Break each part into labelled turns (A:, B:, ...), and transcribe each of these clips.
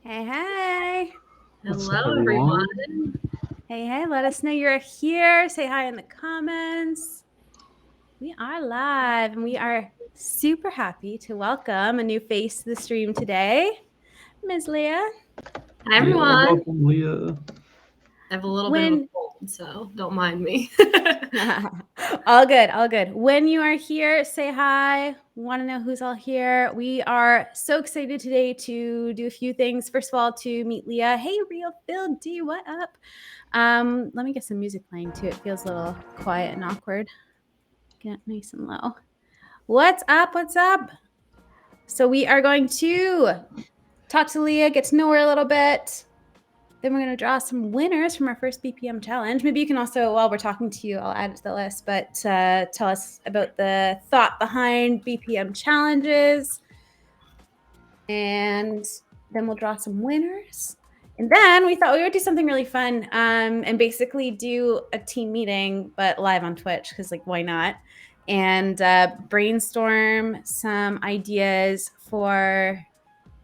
A: Hey, hey.
B: What's up,
C: Hello,
B: everyone?
C: everyone.
A: Hey, let us know you're here. Say hi in the comments. We are live and we are super happy to welcome a new face to the stream today, Ms. Leah.
C: Hi,
B: Yeah,
C: everyone.
B: welcome, Leah.
C: I have a little bit of a
A: When
C: cold, so don't mind me.
A: all good, all good. When you are here, say hi. Want to know who's all here. We are so excited today to do a few things. First of all, to meet Leah. Hey, Real Phil D, what up? Let me get some music playing too. It feels a little quiet and awkward. Get nice and low. What's up? What's up? So we are going to talk to Leah, get to know her a little bit. Then we're going to draw some winners from our first BPM challenge. Maybe you can also, while we're talking to you, I'll add it to the list, but tell us about the thought behind BPM challenges. And then we'll draw some winners. And then we thought we would do something really fun and basically do a team meeting, but live on Twitch, because, like, why not? And brainstorm some ideas for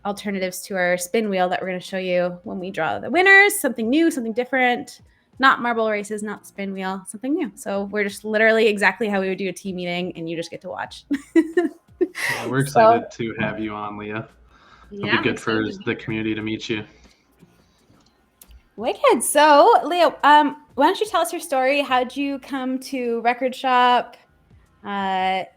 A: alternatives to our spin wheel that we're going to show you when we draw the winners. Something new, something different, not marble races, not spin wheel, something new. So we're just literally exactly how we would do a team meeting, and you just get to watch.
B: Yeah, we're excited to have you on, Leah. It'll
C: Yeah,
B: be good for the community to meet you.
A: Wicked. So, Leah, why don't you tell us your story? How'd you come to Record Shop? Welcome.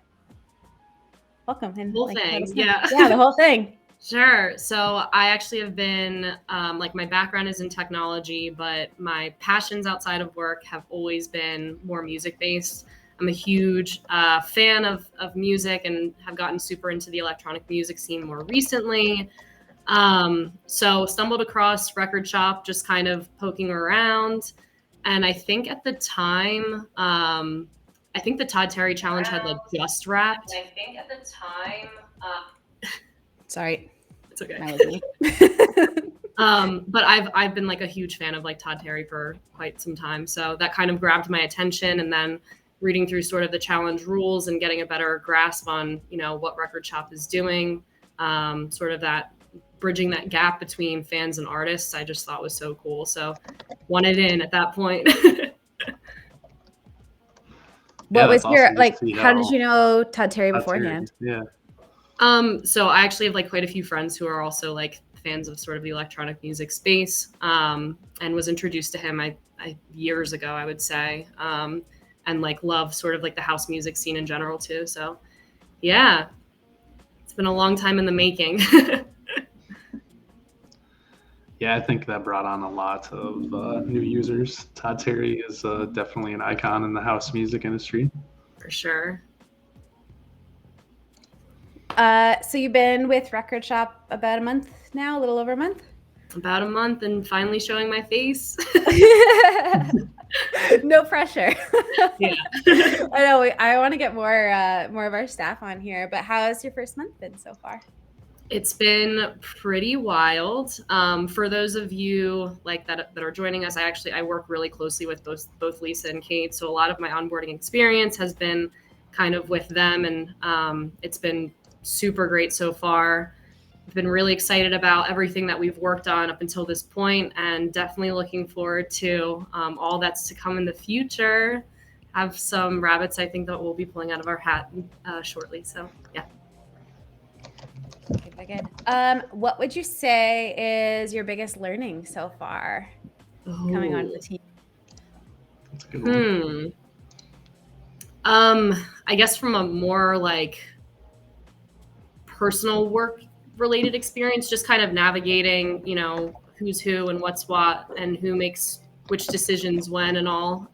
A: And
C: whole
A: let
C: thing.
A: us know.
C: Yeah.
A: Yeah, the whole thing.
C: Sure. So I actually have been, my background is in technology, but my passions outside of work have always been more music based. I'm a huge fan of music and have gotten super into the electronic music scene more recently. So stumbled across Record Shop, just kind of poking around. And I think at the time, I think the Todd Terry challenge had just wrapped.
B: I think at the time,
A: Sorry.
C: It's okay.
A: That was me.
C: But I've been a huge fan of Todd Terry for quite some time. So that kind of grabbed my attention, and then reading through sort of the challenge rules and getting a better grasp on, what Record Shop is doing, sort of that bridging that gap between fans and artists, I just thought was so cool. So wanted in at that point.
A: What was your,
B: awesome
A: how did you know Todd Terry beforehand?
B: Yeah.
C: So I actually have quite a few friends who are also fans of sort of the electronic music space, and was introduced to him I years ago, I would say, and love sort of the house music scene in general too. So yeah, it's been a long time in the making.
B: Yeah, I think that brought on a lot of new users. Todd Terry is definitely an icon in the house music industry.
C: For sure.
A: So you've been with Record Shop about a month now, a little over a month?
C: About a month, and finally showing my face.
A: No pressure.
C: Yeah.
A: I know. I want to get more of our staff on here, but how has your first month been so far?
C: It's been pretty wild. For those of you that are joining us, I work really closely with both Lisa and Kate, so a lot of my onboarding experience has been kind of with them, and it's been super great so far. I've been really excited about everything that we've worked on up until this point, and definitely looking forward to all that's to come in the future. Have some rabbits, I think, that we'll be pulling out of our hat shortly. So yeah.
A: Okay, good. What would you say is your biggest learning so far coming onto the team?
B: That's a good one.
C: I guess from a more personal work related experience, just kind of navigating, who's who and what's what and who makes which decisions when and all.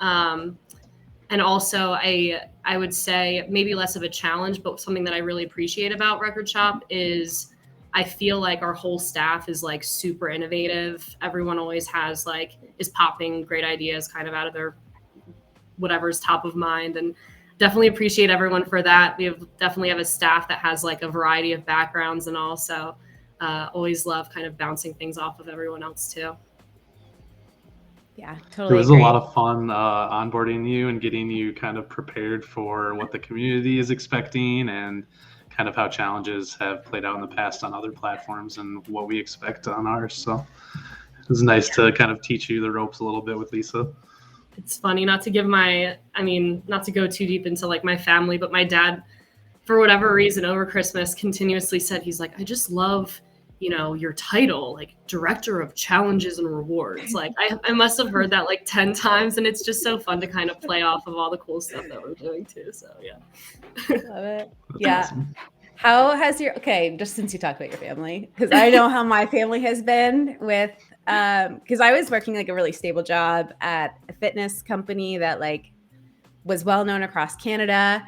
C: And also I would say maybe less of a challenge, but something that I really appreciate about Record Shop is I feel like our whole staff is super innovative. Everyone always has is popping great ideas kind of out of their whatever's top of mind, and definitely appreciate everyone for that. We definitely have a staff that has a variety of backgrounds, and also always love kind of bouncing things off of everyone else too.
A: Yeah, totally.
B: It was a lot of fun onboarding you and getting you kind of prepared for what the community is expecting, and kind of how challenges have played out in the past on other platforms and what we expect on ours. So it was nice to kind of teach you the ropes a little bit with Lisa.
C: It's funny, not to go too deep into like my family, but my dad, for whatever reason, over Christmas continuously said, he's like, I just love, your title, like Director of Challenges and Rewards. Like I must have heard that like 10 times, and it's just so fun to kind of play off of all the cool stuff that we're doing too. So yeah.
A: Love it.
B: That's
A: Yeah.
B: awesome.
A: How has just since you talked about your family, because I know how my family has been with, because I was working like a really stable job at a fitness company that like was well known across Canada.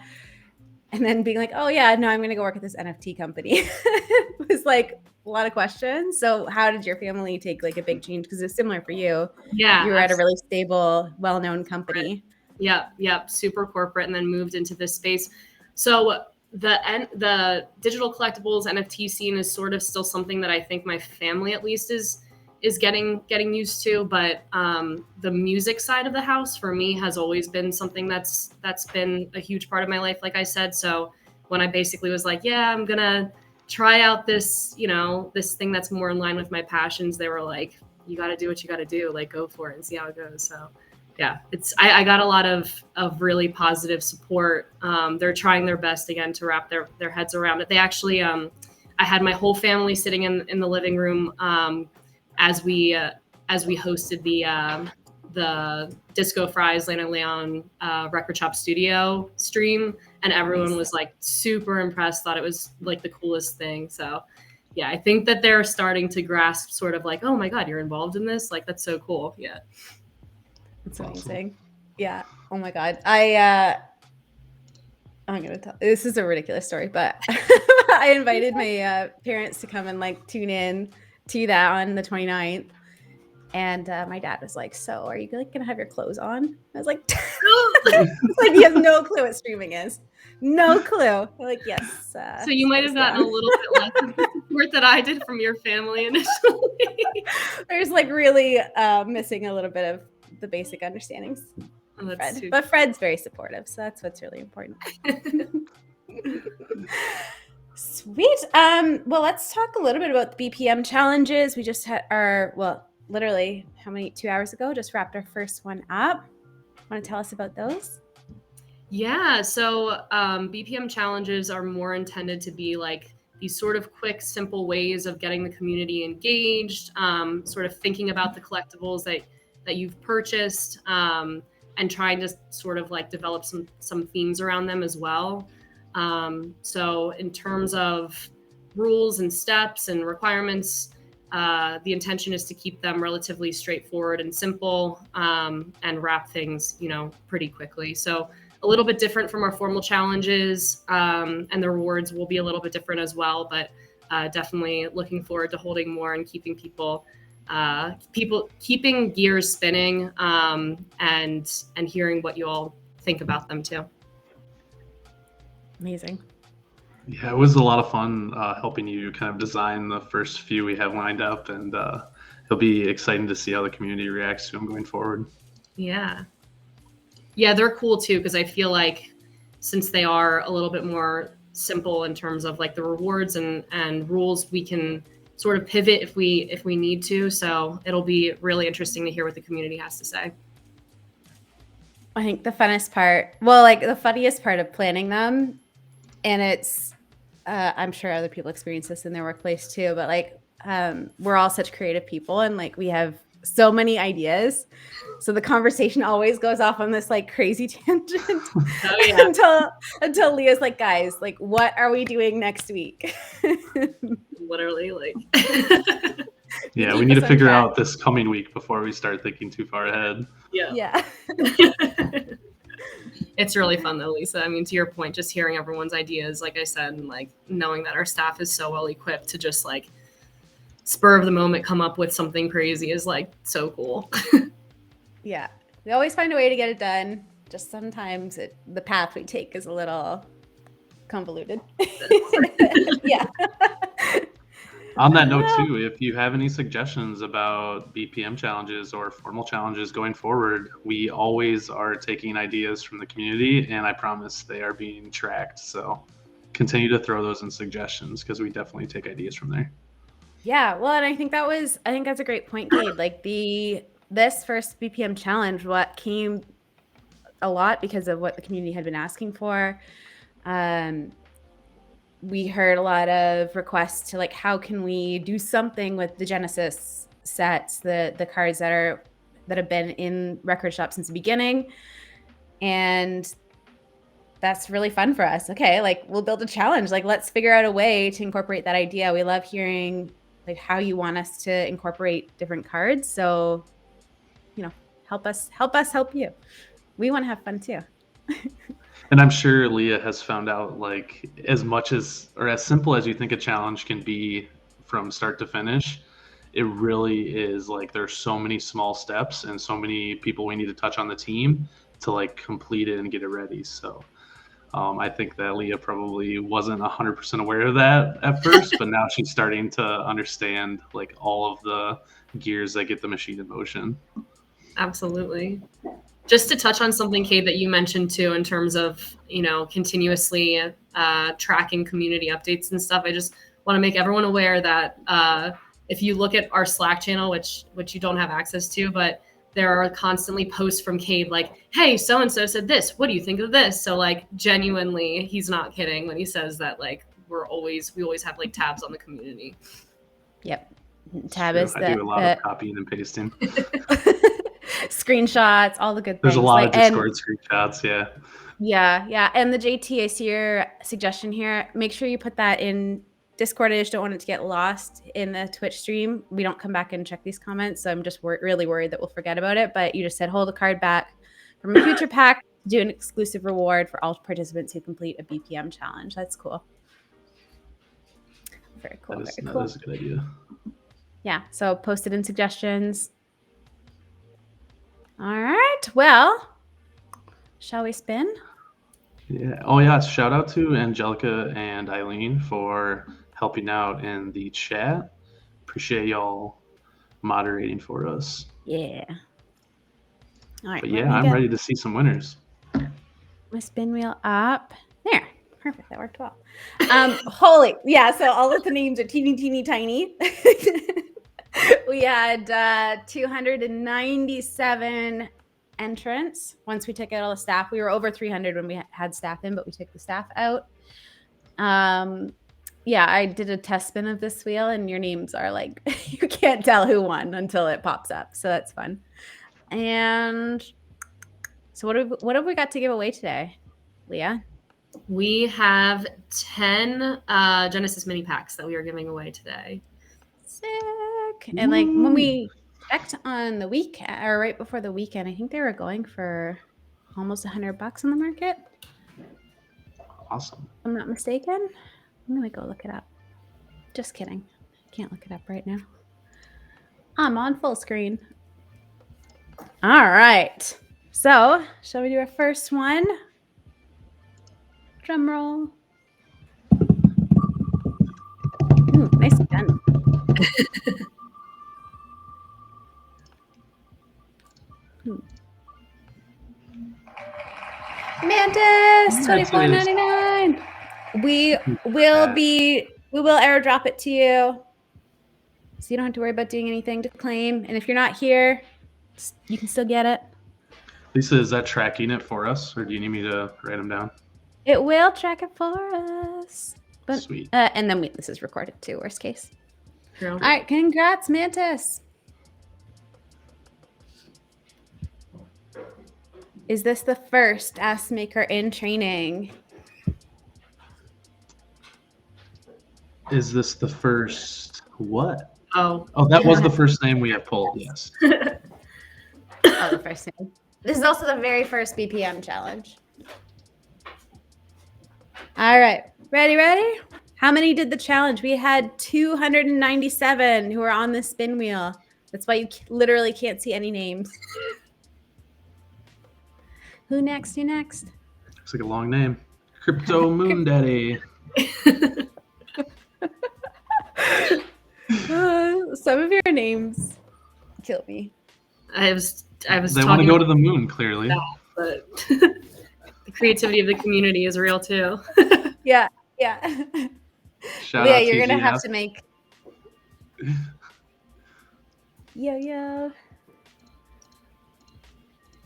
A: And then being like, oh yeah, no, I'm going to go work at this NFT company. It was like a lot of questions. So how did your family take like a big change? Because it's similar for you.
C: Yeah.
A: You were at a really stable, well-known company.
C: Yep. Super corporate, and then moved into this space. So the digital collectibles NFT scene is sort of still something that I think my family at least is getting used to, but the music side of the house for me has always been something that's been a huge part of my life, like I said. So when I basically was like, yeah, I'm gonna try out this this thing that's more in line with my passions, they were like, you got to do what you got to do, like go for it and see how it goes. So yeah, I got a lot of really positive support. They're trying their best again to wrap their heads around it. They actually I had my whole family sitting in the living room as we hosted the Disco Fries Lana Leon Record Shop Studio stream, and everyone was like super impressed, thought it was like the coolest thing. So yeah, I think that they're starting to grasp sort of like, oh my God, you're involved in this? Like, that's so cool. Yeah.
A: It's amazing. Awesome. Yeah. Oh my God. I'm going to tell, this is a ridiculous story, but I invited my parents to come and like tune in to that on the 29th. And my dad was like, so are you like going to have your clothes on? I was like, like he has no clue what streaming is. No clue. I'm like, yes.
C: So you might have gotten a little bit less of the support that I did from your family initially.
A: There's like really missing a little bit of the basic understandings. Fred. But Fred's very supportive, so that's what's really important. Sweet. Well, let's talk a little bit about the BPM challenges. We just had literally 2 hours ago, just wrapped our first one up. Want to tell us about those?
C: Yeah, so BPM challenges are more intended to be like these sort of quick, simple ways of getting the community engaged, sort of thinking about the collectibles that you've purchased, and trying to sort of like develop some themes around them as well. So in terms of rules and steps and requirements, the intention is to keep them relatively straightforward and simple, and wrap things, pretty quickly. So a little bit different from our formal challenges, and the rewards will be a little bit different as well, but definitely looking forward to holding more and keeping people keeping gears spinning, and hearing what you all think about them too.
A: Amazing.
B: Yeah, it was a lot of fun helping you kind of design the first few we have lined up, and it'll be exciting to see how the community reacts to them going forward.
C: Yeah, they're cool too, because I feel like since they are a little bit more simple in terms of like the rewards and rules, we can sort of pivot if we need to. So it'll be really interesting to hear what the community has to say.
A: I think the funniest part, the funniest part of planning them, and it's, I'm sure other people experience this in their workplace too, but like, we're all such creative people, and like we have so many ideas. So the conversation always goes off on this like crazy tangent. Oh, yeah. until Leah's like, guys, like, what are we doing next week?
C: Literally, like.
B: Yeah, we need to figure out this coming week before we start thinking too far ahead.
C: Yeah. It's really fun though, Lisa. I mean, to your point, just hearing everyone's ideas, like I said, and like knowing that our staff is so well equipped to just like spur of the moment come up with something crazy is like so cool.
A: Yeah, we always find a way to get it done. Just sometimes the path we take is a little convoluted. Yeah.
B: On that note too, if you have any suggestions about BPM challenges or formal challenges going forward, we always are taking ideas from the community, and I promise they are being tracked. So continue to throw those in suggestions because we definitely take ideas from there.
A: Yeah, well, and I think that's a great point, Cade. Like this first BPM challenge, what came a lot because of what the community had been asking for. We heard a lot of requests to like, how can we do something with the Genesis sets, the cards that have been in record shop since the beginning, and that's really fun for us. Okay, like we'll build a challenge. Like let's figure out a way to incorporate that idea. We love hearing like how you want us to incorporate different cards. So, help us help you. We want to have fun too.
B: And I'm sure Leah has found out like as much as or as simple as you think a challenge can be from start to finish, it really is like there's so many small steps and so many people we need to touch on the team to like complete it and get it ready. So I think that Leah probably wasn't 100% aware of that at first, but now she's starting to understand like all of the gears that get the machine in motion.
C: Absolutely. Just to touch on something, Kate, that you mentioned too, in terms of, continuously tracking community updates and stuff. I just want to make everyone aware that if you look at our Slack channel, which you don't have access to, but there are constantly posts from Cade like, hey, so-and-so said this. What do you think of this? So like genuinely, he's not kidding when he says that like we always have like tabs on the community.
A: Yep. Tab is
B: I do a lot of copying and pasting.
A: Screenshots, all the good things.
B: There's a lot of Discord screenshots, yeah.
A: Yeah. And the JT, I see your suggestion here. Make sure you put that in Discord. I just don't want it to get lost in the Twitch stream. We don't come back and check these comments, so I'm just really worried that we'll forget about it. But you just said hold a card back from a future pack to do an exclusive reward for all participants who complete a BPM challenge. That's cool. Very cool.
B: That is a good idea.
A: Yeah, so post it in suggestions. All right. Well, shall we spin?
B: Yeah. Oh, yeah. Shout out to Angelica and Eileen for helping out in the chat. Appreciate y'all moderating for us.
A: Yeah. All right.
B: But yeah, I'm ready to see some winners.
A: My spin wheel up. There. Perfect. That worked well. So all of the names are teeny tiny. We had 297 entrants. Once we took out all the staff, we were over 300 when we had staff in, but we took the staff out. I did a test spin of this wheel, and your names are like, you can't tell who won until it pops up. So that's fun. And so what have we got to give away today, Leah?
C: We have 10 Genesis mini packs that we are giving away today.
A: Sick. And like when we checked on the weekend or right before the weekend, I think they were going for almost $100 on the market.
B: Awesome.
A: If I'm not mistaken. I'm gonna go look it up. Just kidding. I can't look it up right now. I'm on full screen. All right. So, shall we do our first one? Drum roll. Ooh, nice done. Mantis, $24.99. We will airdrop it to you, so you don't have to worry about doing anything to claim. And if you're not here, you can still get it.
B: Lisa, is that tracking it for us, or do you need me to write them down?
A: It will track it for us. But,
B: sweet.
A: And then this is recorded too, worst case.
C: Sure.
A: All right, congrats, Mantis. Is this the first S maker in training?
B: Is this the first what?
C: Oh,
B: that was the first name we have pulled, yes.
A: The first name. This is also the very first BPM challenge. All right, ready? How many did the challenge? We had 297 who are on this spin wheel. That's why you literally can't see any names. Who next?
B: Looks like a long name. Crypto Moon Daddy.
A: Some of your names kill me.
C: I was.
B: They want to go to the moon, clearly.
C: That, but the creativity of the community is real too.
A: Yeah. Yeah.
B: Shout
A: Leah,
B: out
A: you're gonna have
B: TGF.
A: to make. Yo.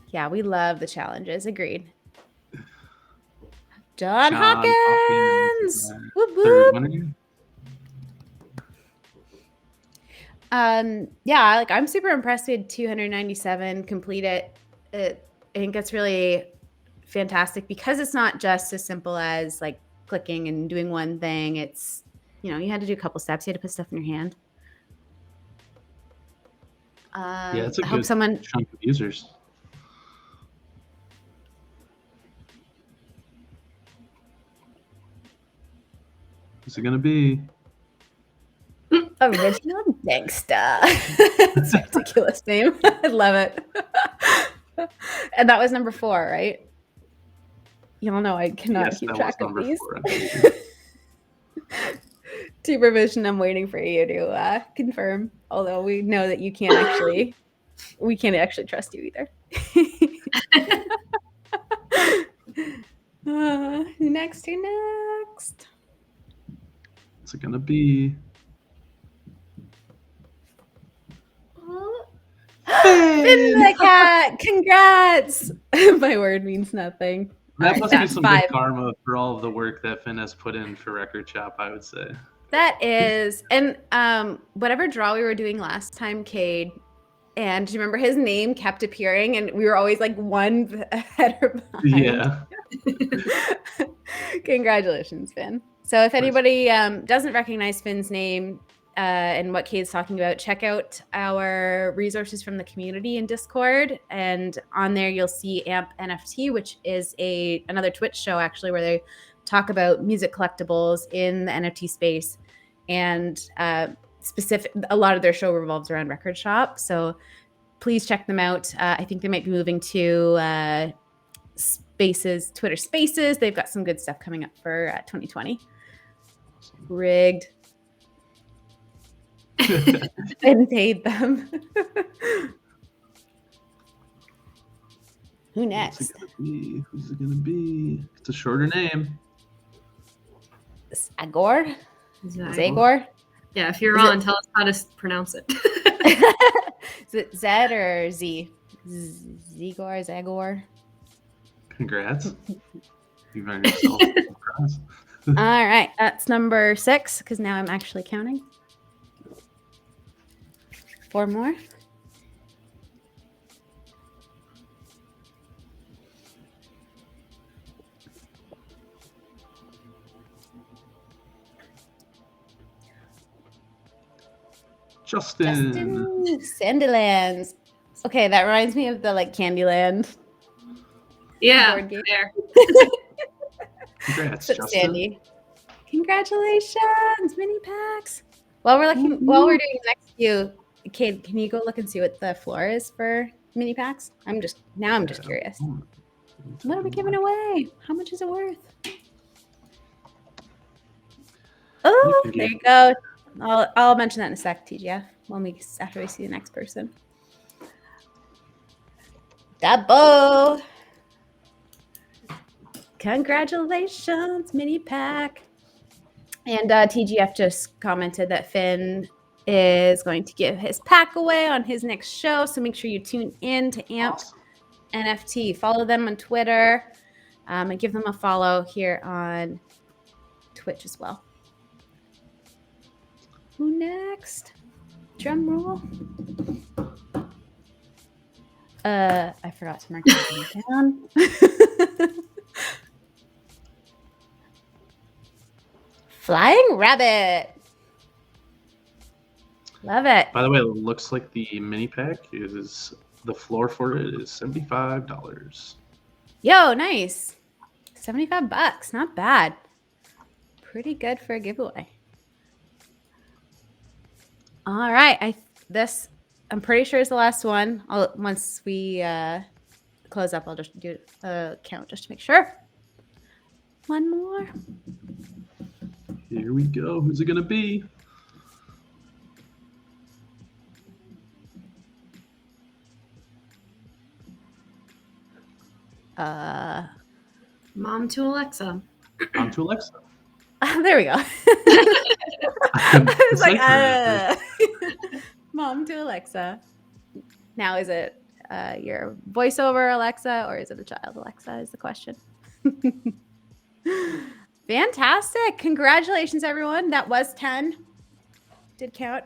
A: Yeah, we love the challenges. Agreed. John Hawkins.
B: is
A: Whoop
B: third
A: whoop.
B: winner.
A: Yeah, like I'm super impressed. We had 297 complete it. I think that's really fantastic because it's not just as simple as like clicking and doing one thing. It's, you had to do a couple steps. You had to put stuff in your hand.
B: Yeah, it's a
A: I hope
B: good
A: someone.
B: chunk of users. Who's it gonna be?
A: Original Gangsta. It's a ridiculous name. I love it. And that was number 4, right? You don't know. I cannot
B: Yes,
A: keep
B: that was
A: track of
B: number
A: these.
B: 4, I believe.
A: Supervision, I'm waiting for you to confirm. Although we know that you can't actually, we can't actually trust you either. Who next?
B: What's it gonna be?
A: Finn the cat! Congrats! My word means nothing.
B: That
A: All
B: must
A: right,
B: be
A: that's
B: some
A: 5.
B: good karma for all of the work that Finn has put in for Record Shop, I would say.
A: That is, and whatever draw we were doing last time, Cade, and do you remember his name kept appearing, and we were always like one header behind.
B: Yeah.
A: Congratulations, Finn. So if anybody doesn't recognize Finn's name and what Cade's talking about, check out our resources from the community in Discord, and on there you'll see AMP NFT, which is another Twitch show actually where they talk about music collectibles in the NFT space, and a lot of their show revolves around Record Shop. So please check them out. I think they might be moving to Twitter Spaces. They've got some good stuff coming up for 2020. Rigged. And paid them. Who next?
B: Who's it gonna be? It's a shorter name.
A: Zagor?
C: Zagor? Yeah, if you're on, tell us how to pronounce it.
A: Is it Z or Z? Zagor?
B: Congrats. You've earned yourself a prize.
A: All right, that's number 6, because now I'm actually counting. 4 more.
B: Justin
A: Sandylands. Okay, that reminds me of the Candyland.
C: Yeah, there.
B: Congrats,
A: Justin.
B: Justin.
A: Congratulations, mini packs. While we're doing the next few, Kate, can you go look and see what the floor is for mini packs? I'm just curious. What are we giving away? How much is it worth? Oh, there you go. I'll mention that in a sec, TGF, after we see the next person. Double. Congratulations, mini pack. And TGF just commented that Finn is going to give his pack away on his next show. So make sure you tune in to AMP NFT. Follow them on Twitter and give them a follow here on Twitch as well. Who next? Drum roll. I forgot to mark that down. Flying Rabbit. Love it.
B: By the way, it looks like the mini pack the floor for it is $75.
A: Yo, nice. $75. Not bad. Pretty good for a giveaway. All right. I'm pretty sure is the last one. Once we close up, I'll just do a count just to make sure. One more.
B: Here we go. Who's it gonna be?
C: Mom to Alexa.
B: Mom to Alexa.
A: There we go. I was like, Mom to Alexa. Now, is it your voiceover Alexa or is it a child Alexa is the question. Fantastic. Congratulations, everyone. That was 10. Did count.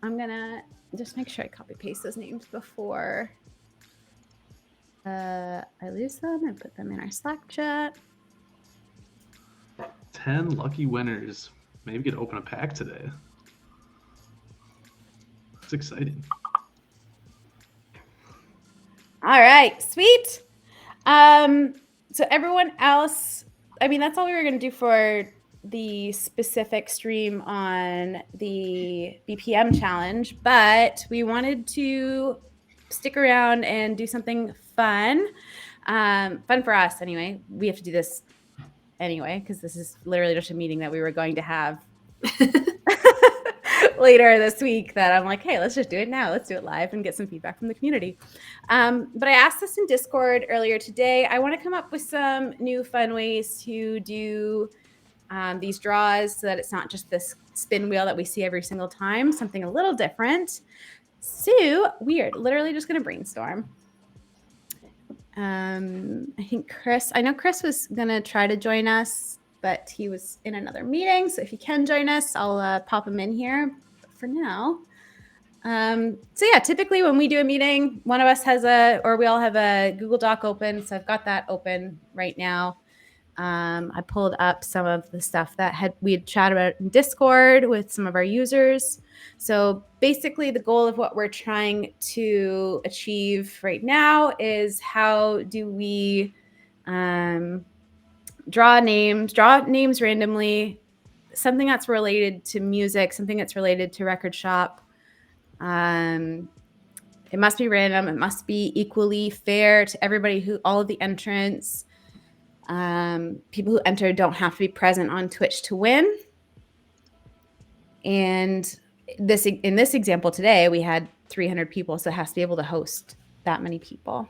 A: I'm going to just make sure I copy paste those names before I lose them and put them in our Slack chat.
B: 10 lucky winners. Maybe we could open a pack today. It's exciting.
A: All right, sweet. So everyone else, I mean, that's all we were going to do for the specific stream on the BPM challenge, but we wanted to stick around and do something fun. Fun for us anyway. We have to do this anyway, because this is literally just a meeting that we were going to have later this week that I'm like, hey, let's just do it now. Let's do it live and get some feedback from the community. But I asked this in Discord earlier today. I want to come up with some new fun ways to do these draws so that it's not just this spin wheel that we see every single time, something a little different. So weird, literally just going to brainstorm. I think I know Chris was going to try to join us, but he was in another meeting. So if he can join us, I'll pop him in here. But for now. So yeah, typically when we do a meeting, one of us has we all have a Google Doc open. So I've got that open right now. I pulled up some of the stuff that we had chatted about in Discord with some of our users. So basically the goal of what we're trying to achieve right now is how do we draw names randomly, something that's related to music, something that's related to record shop. It must be random. It must be equally fair to everybody all of the entrants. People who enter don't have to be present on Twitch to win. And in this example today, we had 300 people, so it has to be able to host that many people.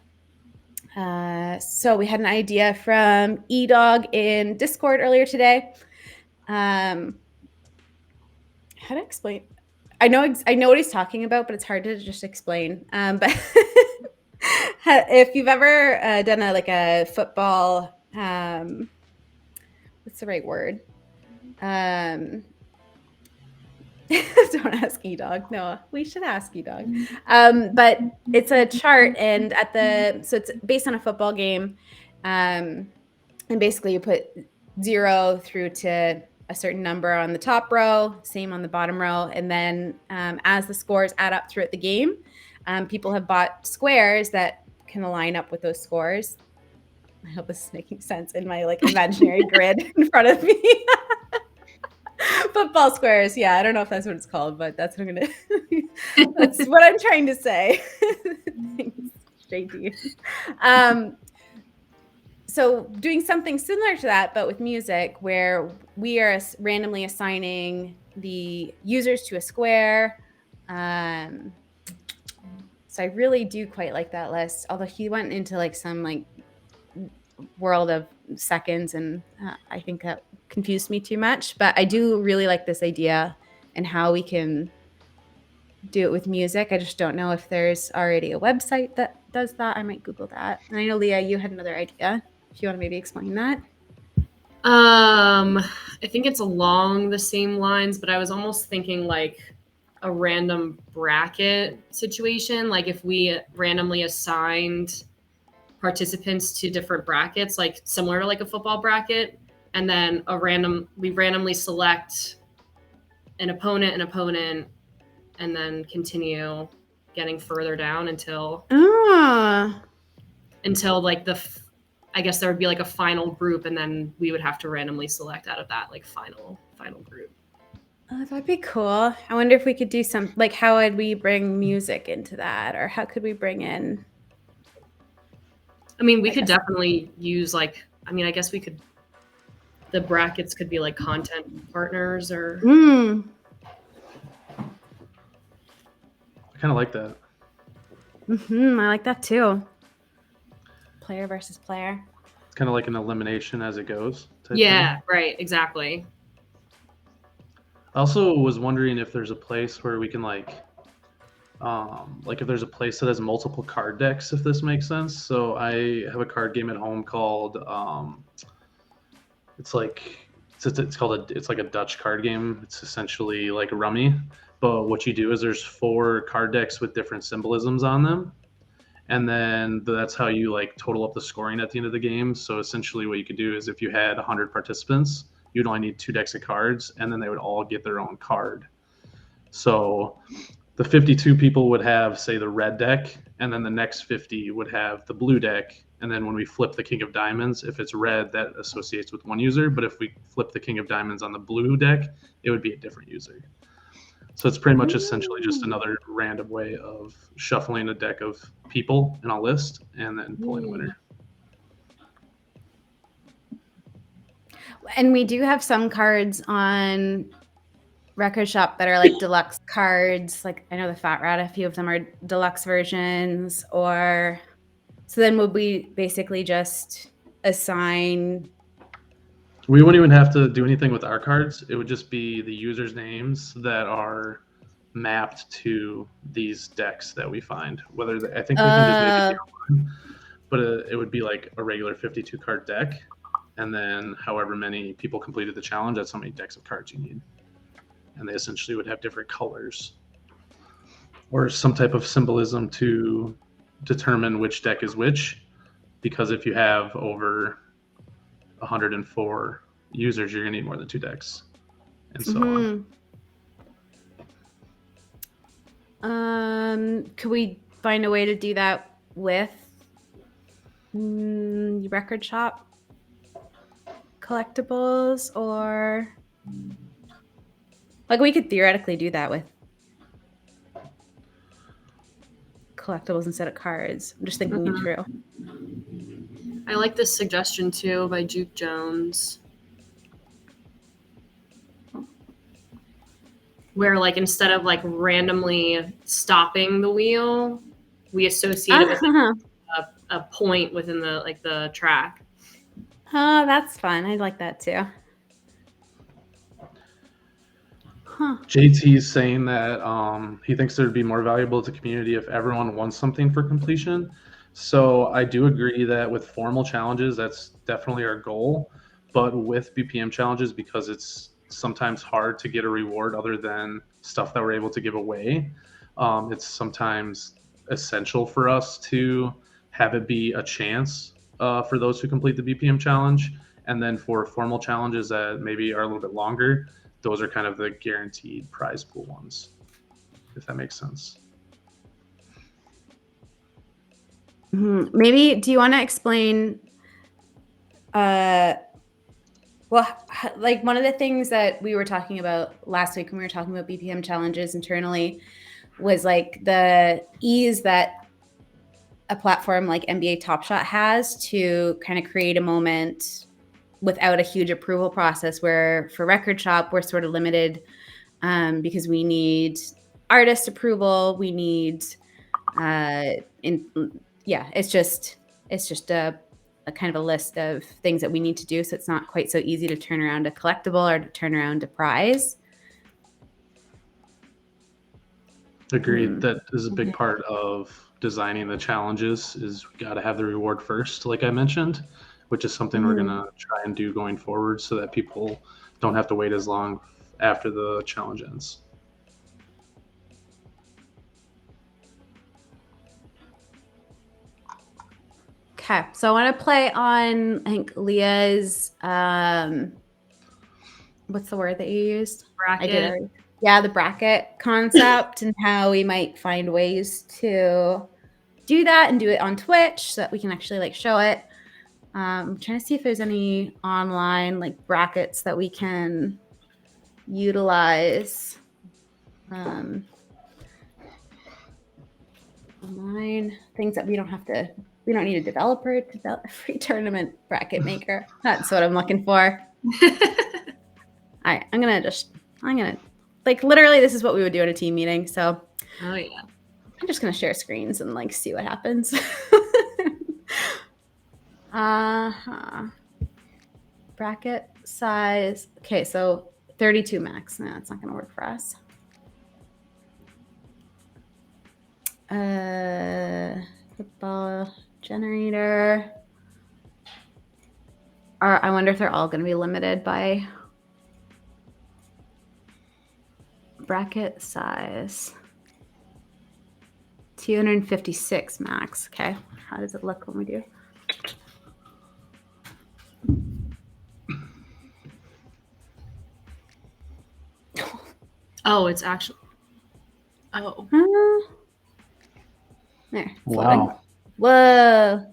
A: So we had an idea from eDog in Discord earlier today. How to explain? I know what he's talking about, but it's hard to just explain. But if you've ever done a football, what's the right word? Don't ask eDog. No, we should ask eDog. But it's a chart, and so it's based on a football game, and basically you put 0 through to a certain number on the top row, same on the bottom row, and then as the scores add up throughout the game, people have bought squares that can align up with those scores. I hope this is making sense in my imaginary grid in front of me. Football squares. Yeah, I don't know if that's what it's called, but that's what that's what I'm trying to say. Thanks, JD. So doing something similar to that, but with music, where we are randomly assigning the users to a square. So I really do quite like that list, although he went into some world of seconds, and I think that confused me too much. But I do really like this idea and how we can do it with music. I just don't know if there's already a website that does that. I might Google that. And I know, Leah, you had another idea. If you want to maybe explain that.
C: I think it's along the same lines, but I was almost thinking a random bracket situation. If we randomly assigned participants to different brackets, similar to a football bracket, and then we randomly select an opponent, and then continue getting further down until I guess there would be a final group, and then we would have to randomly select out of that final group.
A: Oh, that'd be cool. I wonder if we could do some how would we bring music into that, or how could we bring in?
C: I mean, we could definitely use I guess we could. The brackets could be content partners or.
B: I kind of like that.
A: I like that too. Player versus player.
B: It's kind of like an elimination as it goes.
C: Yeah, right. Exactly.
B: I also was wondering if there's a place where we can if there's a place that has multiple card decks, if this makes sense. So I have a card game at home called it's like it's like a Dutch card game. It's essentially like Rummy, but what you do is there's 4 card decks with different symbolisms on them, and then that's how you like total up the scoring at the end of the game. So essentially, what you could do is if you had 100 participants, you'd only need 2 decks of cards, and then they would all get their own card. So the 52 people would have, say, the red deck, and then the next 50 would have the blue deck. And then when we flip the King of Diamonds, if it's red, that associates with one user. But if we flip the King of Diamonds on the blue deck, it would be a different user. So it's pretty much essentially just another random way of shuffling a deck of people in a list and then pulling a winner.
A: And we do have some cards on Record Shop that are like deluxe cards. Like I know the Fat Rat, a few of them are deluxe versions. Or so then would we basically just assign?
B: We wouldn't even have to do anything with our cards. It would just be the users' names that are mapped to these decks that we find. I think we can just make it one, but it would be like a regular 52 card deck, and then however many people completed the challenge, that's how many decks of cards you need. And they essentially would have different colors or some type of symbolism to determine which deck is which. Because if you have over 104 users, you're going to need more than 2 decks, and so
A: on. Could we find a way to do that with Record Shop collectibles, or like we could theoretically do that with collectibles instead of cards? I'm just thinking it through.
C: I like this suggestion too by Juke Jones, where like instead of like randomly stopping the wheel, we associate it with a point within the track.
A: Oh, that's fun. I like that too.
B: JT's saying that he thinks it would be more valuable to the community if everyone wants something for completion. So I do agree that with formal challenges, that's definitely our goal. But with BPM challenges, because it's sometimes hard to get a reward other than stuff that we're able to give away, it's sometimes essential for us to have it be a chance for those who complete the BPM challenge. And then for formal challenges that maybe are a little bit longer, those are kind of the guaranteed prize pool ones, if that makes sense.
A: Maybe, do you want to explain, like one of the things that we were talking about last week when we were talking about BPM challenges internally was like the ease that a platform like NBA Top Shot has to kind of create a moment without a huge approval process, where for Record Shop, we're sort of limited because we need artist approval. We need, it's just a kind of a list of things that we need to do. So it's not quite so easy to turn around a collectible or to turn around a prize.
B: Agreed. That is a big part of designing the challenges is we got to have the reward first, like I mentioned, which is something we're going to try and do going forward so that people don't have to wait as long after the challenge ends.
A: Okay, so I want to play on, I think, Leah's, what's the word that you used?
C: Bracket.
A: Yeah, the bracket concept and how we might find ways to do that and do it on Twitch so that we can actually like show it. I'm trying to see if there's any online like brackets that we can utilize. Online things that we don't need a developer to develop a free tournament bracket maker. That's what I'm looking for. I'm gonna like literally this is what we would do at a team meeting. So
C: I'm
A: just gonna share screens and like see what happens. Bracket size. Okay, so 32 max. No, that's not going to work for us. Football generator. I wonder if they're all going to be limited by bracket size. 256 max. Okay. How does it look when we do?
C: Oh, it's actually. Oh.
A: There.
B: Wow.
A: Whoa.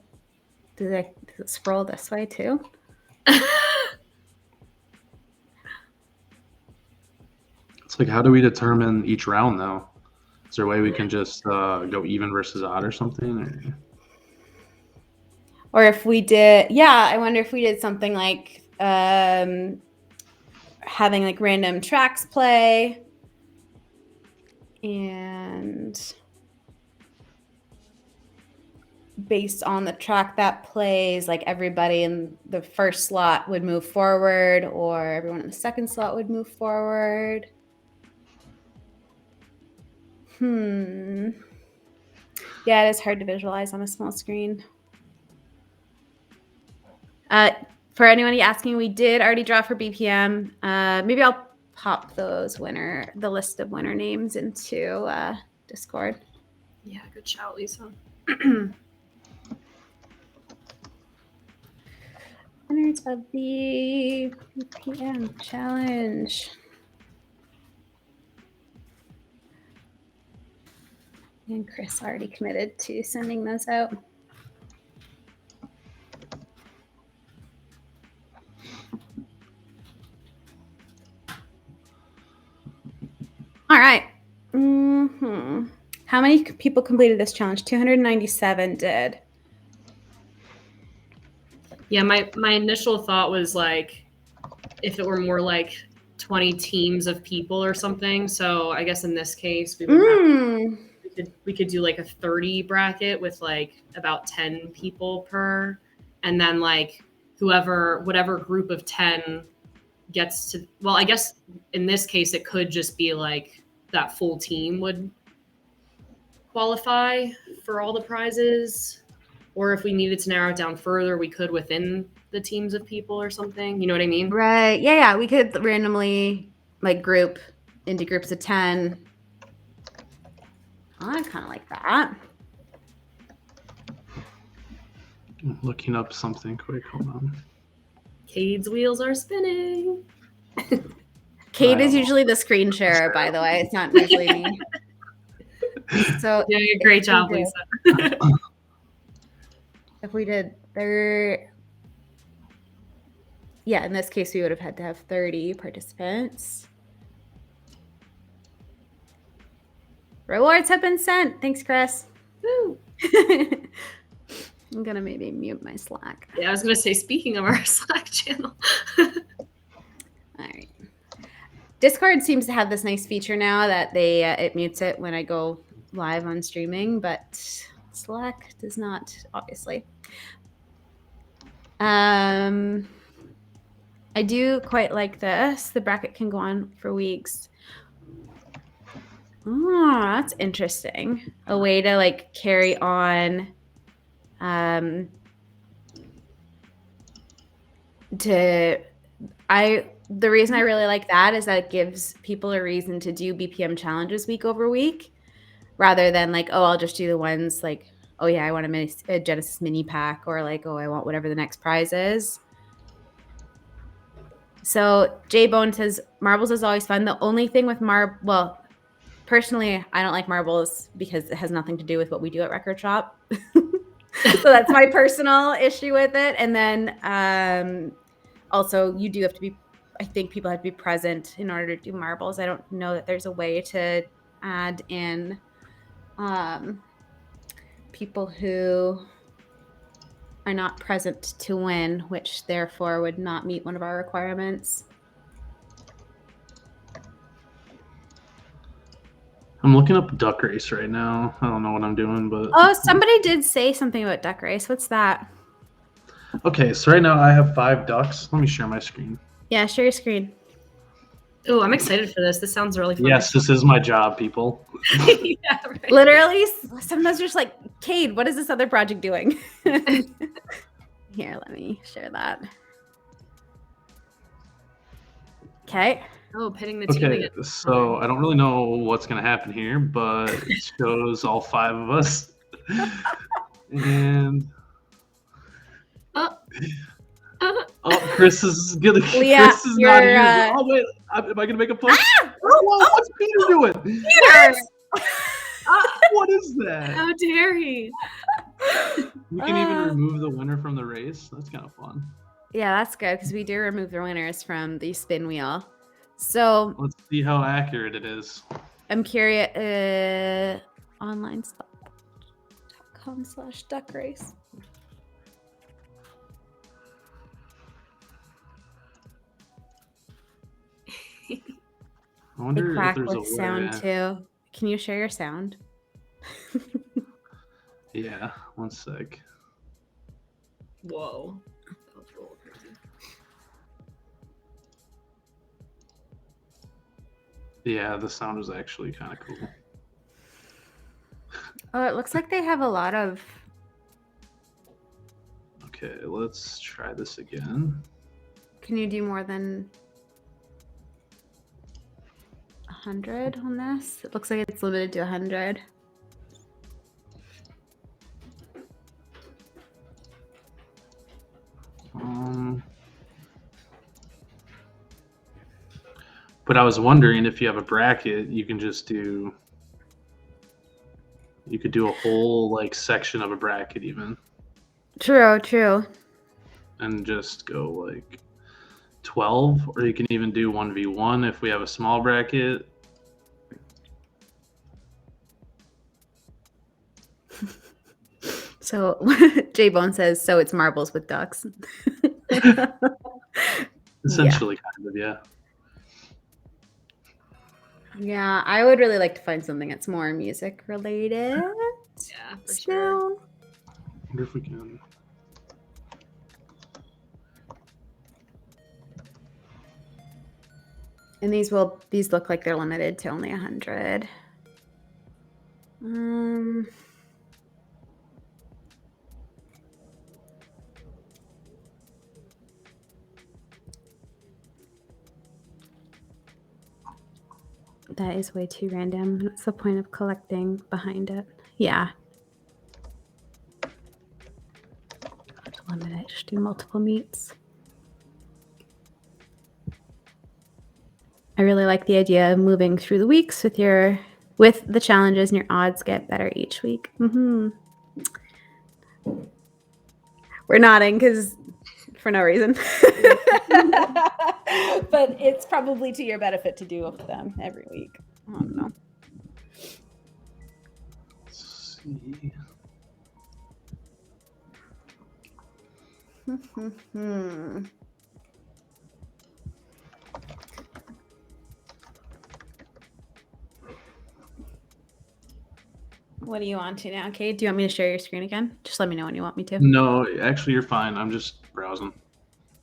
A: Does it scroll this way too?
B: It's like, how do we determine each round though? Is there a way we can just go even versus odd or something?
A: Or if we did, I wonder if we did something like having like random tracks play and based on the track that plays, like everybody in the first slot would move forward or everyone in the second slot would move forward. Yeah, it is hard to visualize on a small screen. For anybody asking, we did already draw for BPM. Maybe I'll pop the list of winner names into Discord.
C: Yeah, good shout, Lisa.
A: Winners of the BPM Challenge. And Chris already committed to sending those out. All right. How many people completed this challenge? 297 did.
C: Yeah, my initial thought was like if it were more like 20 teams of people or something. So I guess in this case we would we could do like a 30 bracket with like about 10 people per, and then like whatever group of 10 gets to, well, I guess in this case it could just be like that full team would qualify for all the prizes. Or if we needed to narrow it down further, we could within the teams of people or something. You know what I mean?
A: Right. Yeah. We could randomly like group into groups of 10. I kind of like that.
B: I'm looking up something quick. Hold on.
C: Cade's wheels are spinning.
A: Cade is usually the screen sharer, by the way. It's not usually me. So
C: doing a great job, Lisa.
A: If we did in this case, we would have had to have 30 participants. Rewards have been sent. Thanks, Chris.
C: Woo.
A: I'm going to maybe mute my Slack.
C: Yeah, I was going to say, speaking of our Slack channel.
A: All right. Discord seems to have this nice feature now that it mutes it when I go live on streaming, but Slack does not, obviously. I do quite like this. The bracket can go on for weeks. Oh, that's interesting. A way to like carry on the reason I really like that is that it gives people a reason to do BPM challenges week over week rather than like, oh, I'll just do the ones like, oh yeah, I want a Genesis mini pack, or like, oh, I want whatever the next prize is. So J Bone says marbles is always fun. The only thing with personally, I don't like marbles because it has nothing to do with what we do at Record Shop. So that's my personal issue with it. And then also you do have to be, I think people have to be present in order to do marbles. I don't know that there's a way to add in people who are not present to win, which therefore would not meet one of our requirements.
B: I'm looking up Duck Race right now. I don't know what I'm doing, but...
A: Oh, somebody did say something about Duck Race. What's that?
B: Okay, so right now I have 5 ducks. Let me share my screen.
A: Yeah, share your screen.
C: Oh, I'm excited for this. This sounds really fun.
B: Yes, this is my job, people.
C: Yeah, right.
A: Literally, sometimes you're just like, Cade, what is this other project doing? Here, let me share that. Okay.
C: Oh, pitting the team
B: Okay,
C: against
B: so I don't really know what's going to happen here, but it shows all 5 of us. And Chris is gonna.
A: Leah,
B: Chris is not here. Oh wait, am I gonna make a push? Whoa, what's Peter doing?
A: Peter!
B: What is that?
C: How dare he?
B: We can even remove the winner from the race. That's kind of fun.
A: Yeah, that's good because we do remove the winners from the spin wheel. So
B: let's see how accurate it is.
A: I'm curious. onlinestop.com/duck race.
B: I wonder
A: they crack
B: if there's
A: with
B: a
A: sound
B: way.
A: too. Can you share your sound?
B: Yeah, one sec.
C: Whoa.
B: Yeah, the sound was actually kind of cool.
A: Oh, it looks like they have a lot of.
B: Okay, let's try this again.
A: Can you do more than 100 on this? It looks like it's limited to 100.
B: But I was wondering if you have a bracket, you can just do. You could do a whole like section of a bracket even.
A: True.
B: And just go like 12, or you can even do 1v1 if we have a small bracket.
A: So J-Bone says, so it's marbles with ducks.
B: Essentially, kind of, yeah.
A: Yeah, I would really like to find something that's more music related.
C: Yeah, for sure.
B: I wonder if we can.
A: And these look like they're limited to only 100. That is way too random. What's the point of collecting behind it? Yeah. Limit it. Just do multiple meets. I really like the idea of moving through the weeks with the challenges, and your odds get better each week. Mm-hmm. We're nodding because for no reason. But it's probably to your benefit to do them every week. I don't know.
B: Let's see.
A: What do you want to now, Kate? Do you want me to share your screen again? Just let me know when you want me to.
B: No, actually, you're fine. I'm just browsing.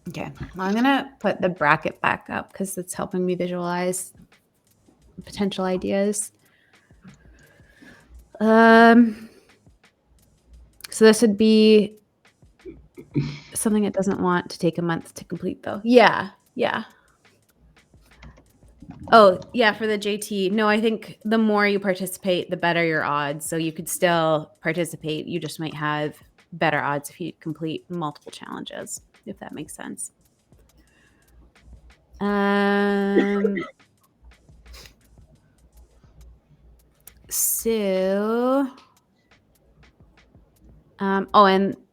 A: Okay. Well, I'm going to put the bracket back up because it's helping me visualize potential ideas. So this would be something it doesn't want to take a month to complete, though. Yeah. Oh, yeah, for the JT. No, I think the more you participate, the better your odds. So you could still participate. You just might have better odds if you complete multiple challenges, if that makes sense. And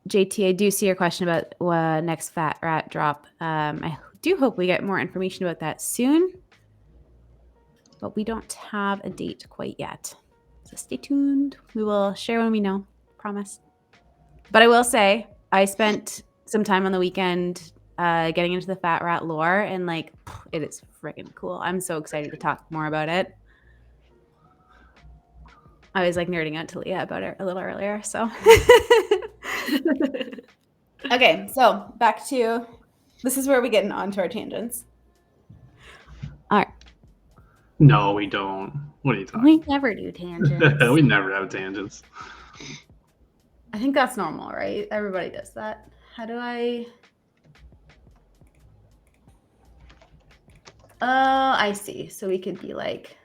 A: JT, I do see your question about next Fat Rat drop. I do hope we get more information about that soon, but we don't have a date quite yet. So stay tuned. We will share when we know. Promise. But I will say, I spent some time on the weekend getting into the Fat Rat lore, and it is freaking cool. I'm so excited to talk more about it. I was nerding out to Leah about it a little earlier. So, okay. So back to this is where we get onto our tangents. All right.
B: No, we don't. What are you talking
A: We never do tangents.
B: We never have tangents.
A: I think that's normal, right? Everybody does that. How do I... Oh, I see. So we could be like...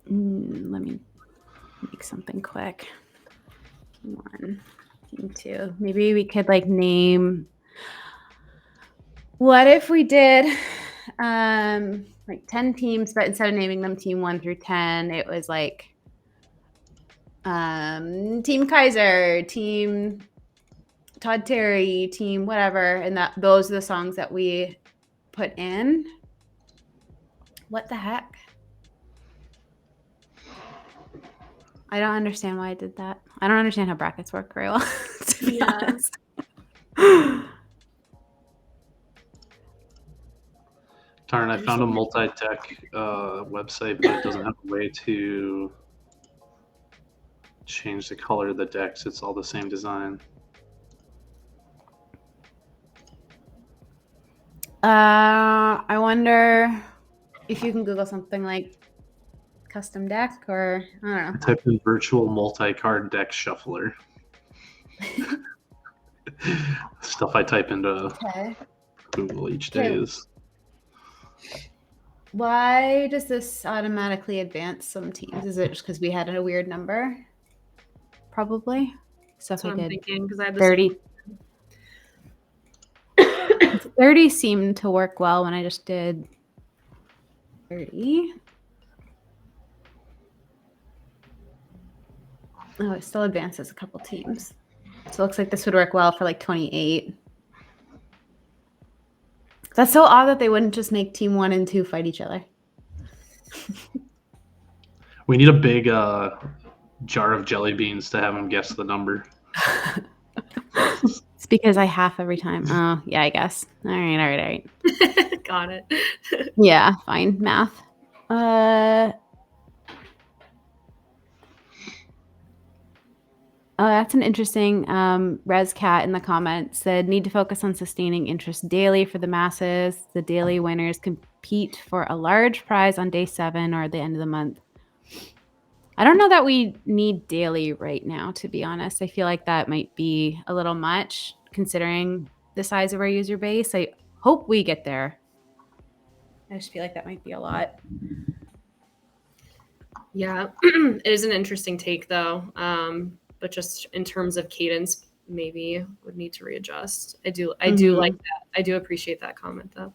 A: let me make something quick. Team 1, Team 2. Maybe we could like name... What if we did like 10 teams, but instead of naming them Team 1 through 10, it was like Team Kaiser, Team Todd Terry, Team whatever, and those are the songs that we put in. What the heck? I don't understand why I did that. I don't understand how brackets work very well, to be honest.
B: Taryn, I found a multi-deck website, but it doesn't have a way to change the color of the decks. It's all the same design.
A: I wonder if you can Google something like custom deck, or I don't know.
B: I typed in virtual multi-card deck shuffler. Stuff I type into Google each day is.
A: Why does this automatically advance some teams? Is it just because we had a weird number? Probably. So if I did
C: thinking, because I had
A: 30. 30 seemed to work well when I just did 30. Oh, it still advances a couple teams. So it looks like this would work well for like 28. That's so odd that they wouldn't just make Team 1 and 2 fight each other.
B: We need a big jar of jelly beans to have them guess the number.
A: It's because I half every time. Oh, yeah, I guess. All right.
C: Got it.
A: Yeah, fine. Math. Oh, that's an interesting Res Cat in the comments said, need to focus on sustaining interest daily for the masses. The daily winners compete for a large prize on day 7 or the end of the month. I don't know that we need daily right now, to be honest. I feel like that might be a little much considering the size of our user base. I hope we get there. I just feel like that might be a lot.
C: Yeah, it is an interesting take though. But just in terms of cadence, maybe would need to readjust. I do like that. I do appreciate that comment though.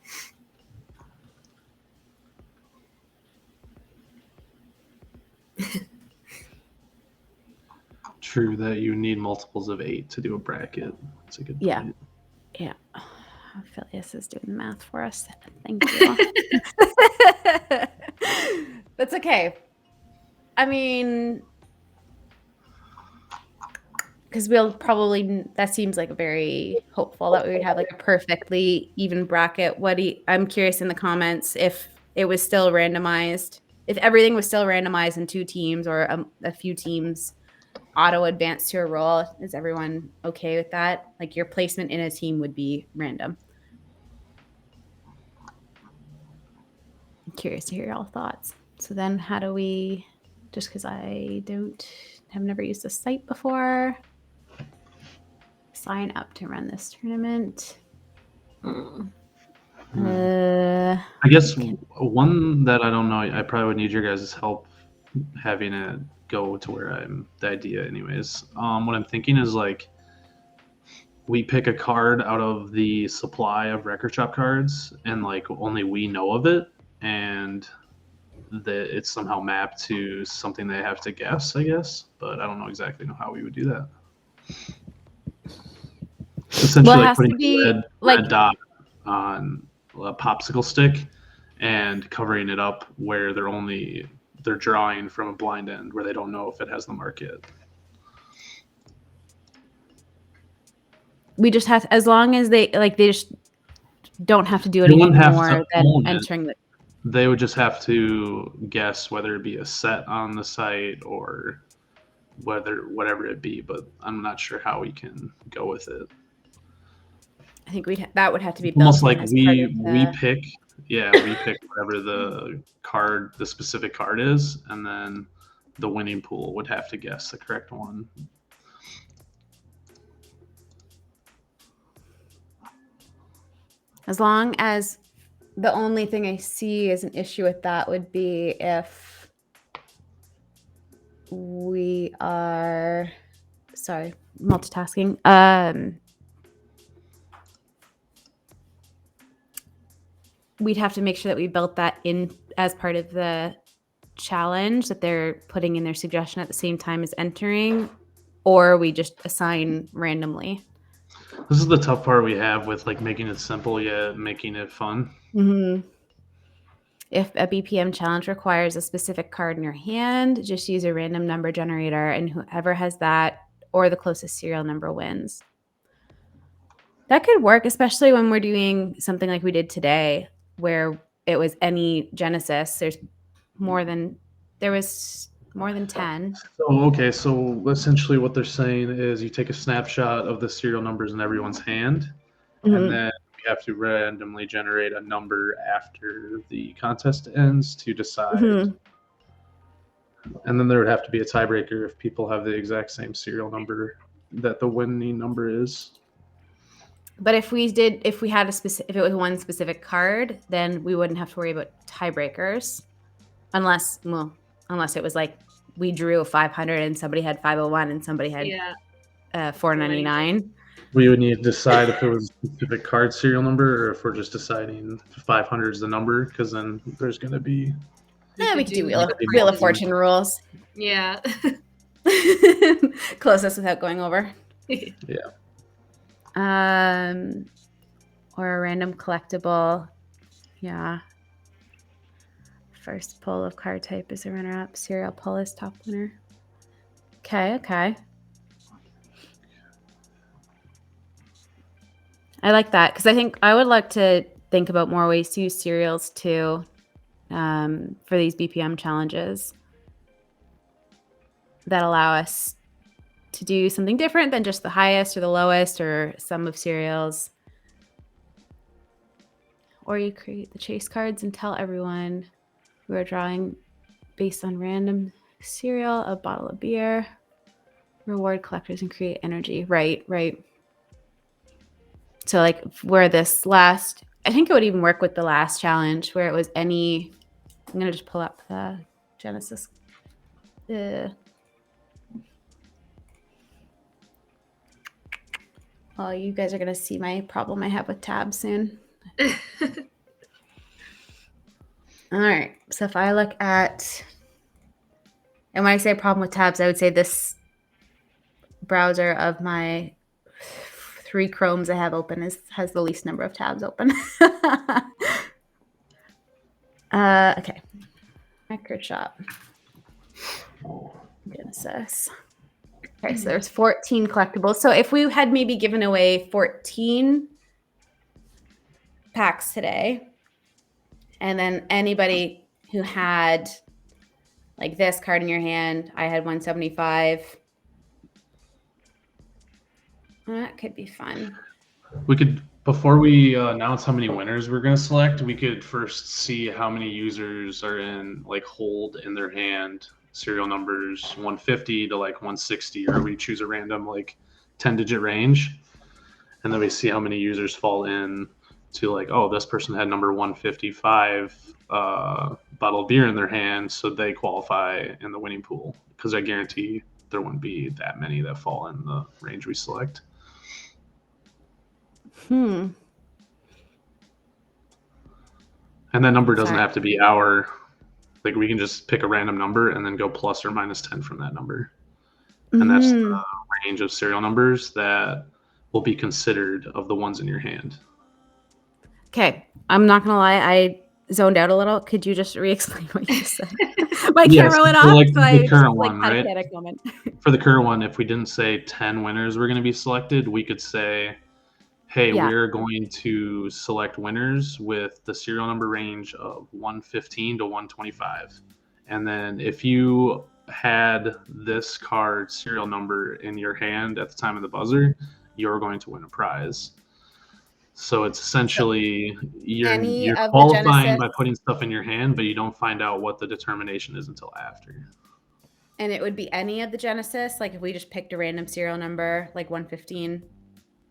B: True that you need multiples of 8 to do a bracket. That's a good point.
A: Yeah. Phileas is doing the math for us. Thank you. That's okay. I mean, because we'll probably, that seems like a very hopeful that we would have like a perfectly even bracket. I'm curious in the comments if it was still randomized, if everything was still randomized in 2 teams or a few teams auto advance to a role. Is everyone okay with that? Like your placement in a team would be random. I'm curious to hear your all thoughts. So then how do we, just because I have never used this site before, sign up to run this tournament?
B: I guess one that I don't know, I probably would need your guys' help having it go to where I'm the idea anyways. What I'm thinking is like we pick a card out of the supply of record shop cards and like only we know of it, and that it's somehow mapped to something they have to guess, I guess, but I don't know exactly how we would do that. Essentially like putting a red dot on a popsicle stick and covering it up where they're drawing from a blind end where they don't know if it has the mark yet. We
A: just have, as long as they just don't have to do anything more than entering it.
B: They would just have to guess whether it be a set on the site or whatever it be, but I'm not sure how we can go with it.
A: I think that would have to be built
B: almost like we pick Yeah, we pick whatever the specific card is, and then the winning pool would have to guess the correct one.
A: As long as the only thing I see as an issue with that would be if we are, sorry, multitasking. We'd have to make sure that we built that in as part of the challenge, that they're putting in their suggestion at the same time as entering, or we just assign randomly.
B: This is the tough part we have with like making it simple yet making it fun.
A: Mm-hmm. If a BPM challenge requires a specific card in your hand, just use a random number generator, and whoever has that or the closest serial number wins. That could work, especially when we're doing something like we did today, where it was any Genesis. There was more than 10.
B: So essentially what they're saying is you take a snapshot of the serial numbers in everyone's hand, and then we have to randomly generate a number after the contest ends to decide. And then there would have to be a tiebreaker if people have the exact same serial number that the winning number is.
A: But if it was one specific card, then we wouldn't have to worry about tiebreakers, unless it was like we drew a 500 and somebody had 501 and somebody had 499.
B: We would need to decide if it was a specific card serial number or if we're just deciding 500 is the number, because then there's going to be.
A: Yeah, we could do Wheel of Fortune rules.
C: Yeah.
A: Closest without going over.
B: Yeah.
A: Or a random collectible. Yeah. First pull of card type is a runner-up. Serial pull is top winner. Okay. I like that, because I think I would like to think about more ways to use serials too, for these BPM challenges that allow us to do something different than just the highest or the lowest or sum of serials. Or you create the chase cards and tell everyone who are drawing based on random serial, a bottle of beer, reward collectors and create energy. Right. So like where this last, I think it would even work with the last challenge where it was I'm going to just pull up the Genesis. Oh, you guys are going to see my problem I have with tabs soon. All right. So if I look at, and when I say problem with tabs, I would say this browser of my 3 Chromes I have open has the least number of tabs open. Okay. Microshop. Genesis. Okay, so there's 14 collectibles. So if we had maybe given away 14 packs today, and then anybody who had like this card in your hand, I had 175. That could be fun.
B: We could, before we announce how many winners we're going to select, we could first see how many users are hold in their hand serial numbers 150 to 160, or we choose a random 10-digit range, and then we see how many users fall in to this person had number 155 bottle of beer in their hand, so they qualify in the winning pool, because I guarantee there wouldn't be that many that fall in the range we select. And that number doesn't have to be we can just pick a random number and then go plus or minus 10 from that number. And that's the range of serial numbers that will be considered of the ones in your hand.
A: Okay. I'm not going to lie. I zoned out a little. Could you just re-explain what you said? My camera went off.
B: The current one,
A: had
B: right?
A: a panic moment.
B: For the current one, if we didn't say 10 winners were going to be selected, we could say, hey, we're going to select winners with the serial number range of 115 to 125. And then if you had this card serial number in your hand at the time of the buzzer, you're going to win a prize. So it's essentially
A: Any
B: you're
A: of the
B: qualifying
A: Genesis,
B: by putting stuff in your hand, but you don't find out what the determination is until after.
A: and it would be any of the Genesis. Like if we just picked a random serial number, like 115.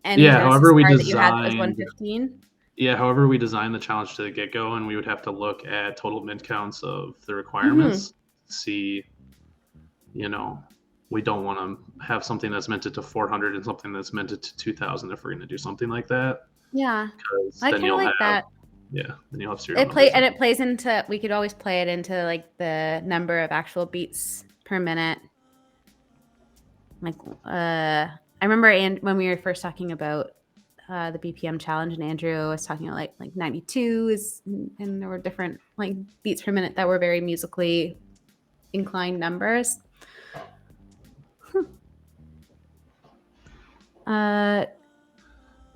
A: Any
B: Yeah,
A: Genesis
B: however we
A: card that you had that was
B: designed
A: 115.
B: Yeah, however we designed the challenge to the get-go, and we would have to look at total mid counts of the
A: Mm-hmm.
B: requirements, see, you know, we don't want to have something that's minted to 400 and something that's minted to 2000 if we're going to do something like that.
A: Yeah,
B: Because
A: I
B: then
A: kind of like that.
B: then you'll have serial numbers.
A: It plays into. We could always play it into like the number of actual beats per minute. Like, I remember, and when we were first talking about the BPM challenge, and Andrew was talking about like 92 is, and there were different like beats per minute that were very musically inclined numbers.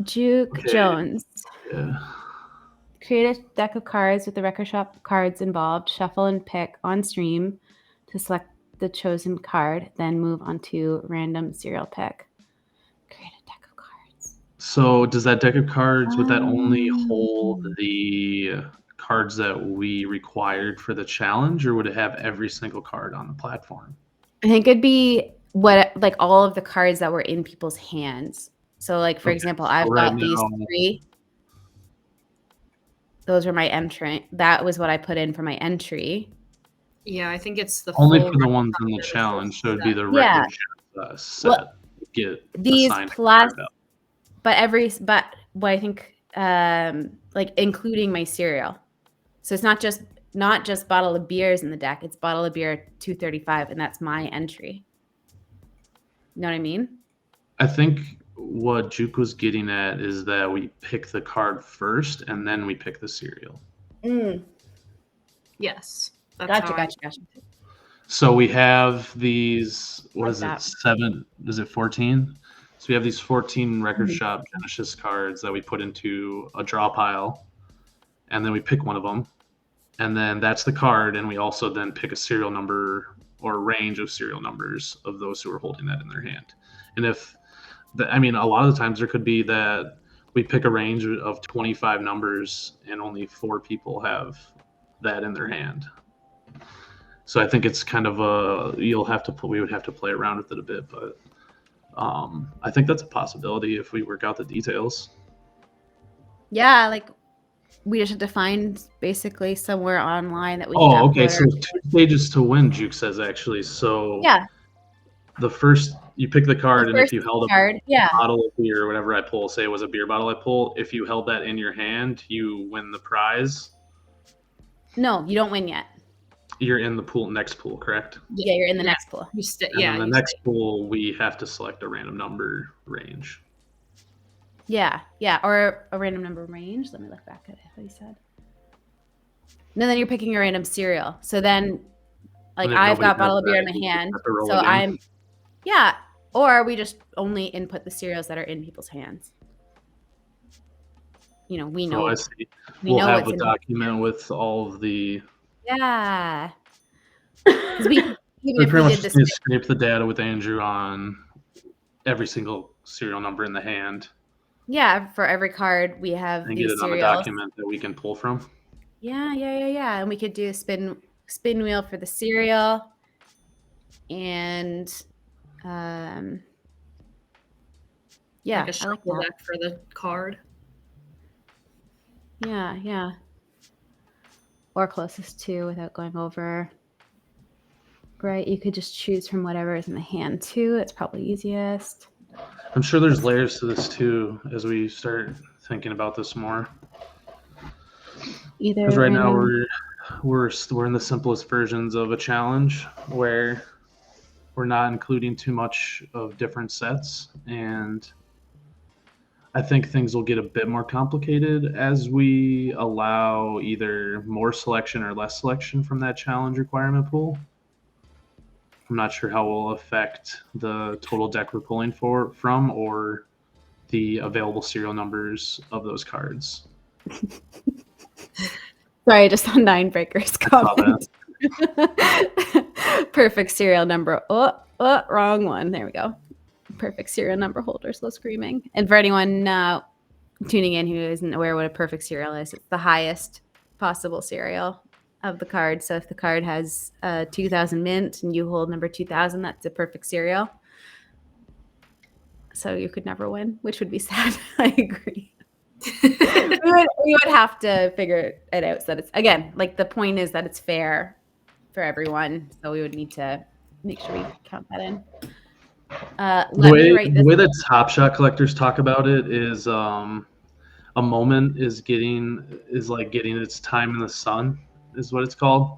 A: Juke Jones.
B: Yeah.
A: Create a deck of cards with the record shop cards involved. Shuffle and pick on stream to select the chosen card. Then move on to random serial pick. Create a deck of cards.
B: So does that deck of cards, would that only hold the cards that we required for the challenge, or would it have every single card on the platform?
A: I think it'd be like all of the cards that were in people's hands. So like, for example, I've got these 3. Those are my entry. That was what I put in for my entry.
C: Yeah, I think it's the
B: only
C: full
B: for the ones in the challenge. So it'd be the
A: Yeah.
B: record set. Get
A: these
B: assigned
A: plus,
B: card out.
A: but what I think, like including my cereal. So it's not just bottle of beers in the deck. It's bottle of beer 235, and that's my entry. You know what I mean?
B: I think what Juke was getting at is that we pick the card first and then we pick the cereal.
C: Yes.
A: Gotcha.
B: So we have these, what is
A: Like
B: it, 7, is it 14? So we have these 14 record
A: Mhm.
B: shop Genesis cards that we put into a draw pile, and then we pick one of them, and then that's the card, and we also then pick a serial number or a range of serial numbers of those who are holding that in their hand. And a lot of the times there could be that we pick a range of 25 numbers and only 4 people have that in their hand. So I think it's kind of we would have to play around with it a bit, but I think that's a possibility if we work out the details.
A: Yeah, like we just have to find basically somewhere online that we can
B: Oh, okay.
A: upload
B: So
A: our-
B: 2 stages to win, Juke says, actually. So
A: Yeah.
B: the first, you pick the card,
A: The
B: and if
A: first
B: you held
A: card,
B: a bottle of beer or whatever I pull, say it was a beer bottle I pull, if you held that in your hand, you win the prize.
A: No, you don't win yet.
B: You're in the next pool, correct?
A: Yeah, you're in the next pool.
B: In the next pool, we have to select a random number range.
A: Yeah, or a random number range. Let me look back at what he said. No, then you're picking a random cereal. So then, like, I've got a bottle of beer in my hand. So or we just only input the cereals that are in people's hands. We know.
B: Oh, I see. We'll have a document with all of the.
A: Yeah. Because we
B: pretty much just scrape the data with Andrew on every single serial number in the hand.
A: Yeah, for every card we have
B: and
A: these
B: get it
A: cereals.
B: on a document that we can pull from.
A: Yeah. And we could do a spin wheel for the cereal, and yeah,
C: like a shuffle deck for the card.
A: Yeah. Or closest to without going over. Right, you could just choose from whatever is in the hand too. It's probably easiest.
B: I'm sure there's layers to this too as we start thinking about this more. Because right now we're in the simplest versions of a challenge where we're not including too much of different sets, and I think things will get a bit more complicated as we allow either more selection or less selection from that challenge requirement pool. I'm not sure how it will affect the total deck we're pulling from or the available serial numbers of those cards.
A: Sorry, I just saw 9 Breakers comment. Perfect serial number. Oh, wrong one. There we go. Perfect serial number holders. Low screaming. And for anyone tuning in who isn't aware what a perfect cereal is, it's the highest possible cereal of the card. So if the card has 2000 mint and you hold number 2000, that's a perfect cereal. So you could never win, which would be sad. I agree. we would have to figure it out so that it's, again, like the point is that it's fair for everyone. So we would need to make sure we count that in. Let me write this.
B: The way that Top Shot collectors talk about it is a moment is like getting its time in the sun is what it's called.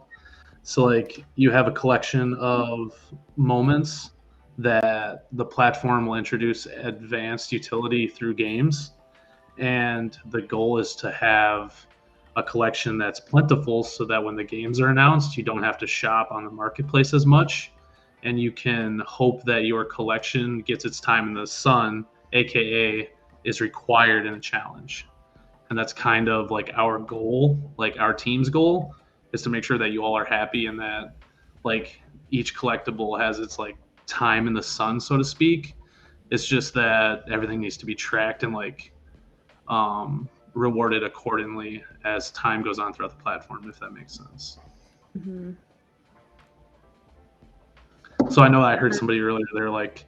B: So like you have a collection of moments that the platform will introduce advanced utility through games, and the goal is to have a collection that's plentiful so that when the games are announced, you don't have to shop on the marketplace as much, and you can hope that your collection gets its time in the sun, aka is required in a challenge. And that's kind of like our goal, like our team's goal, is to make sure that you all are happy and that like each collectible has its like time in the sun, so to speak. It's just that everything needs to be tracked and like rewarded accordingly as time goes on throughout the platform, if that makes sense.
A: Mm-hmm.
B: So I know I heard somebody earlier, they're like,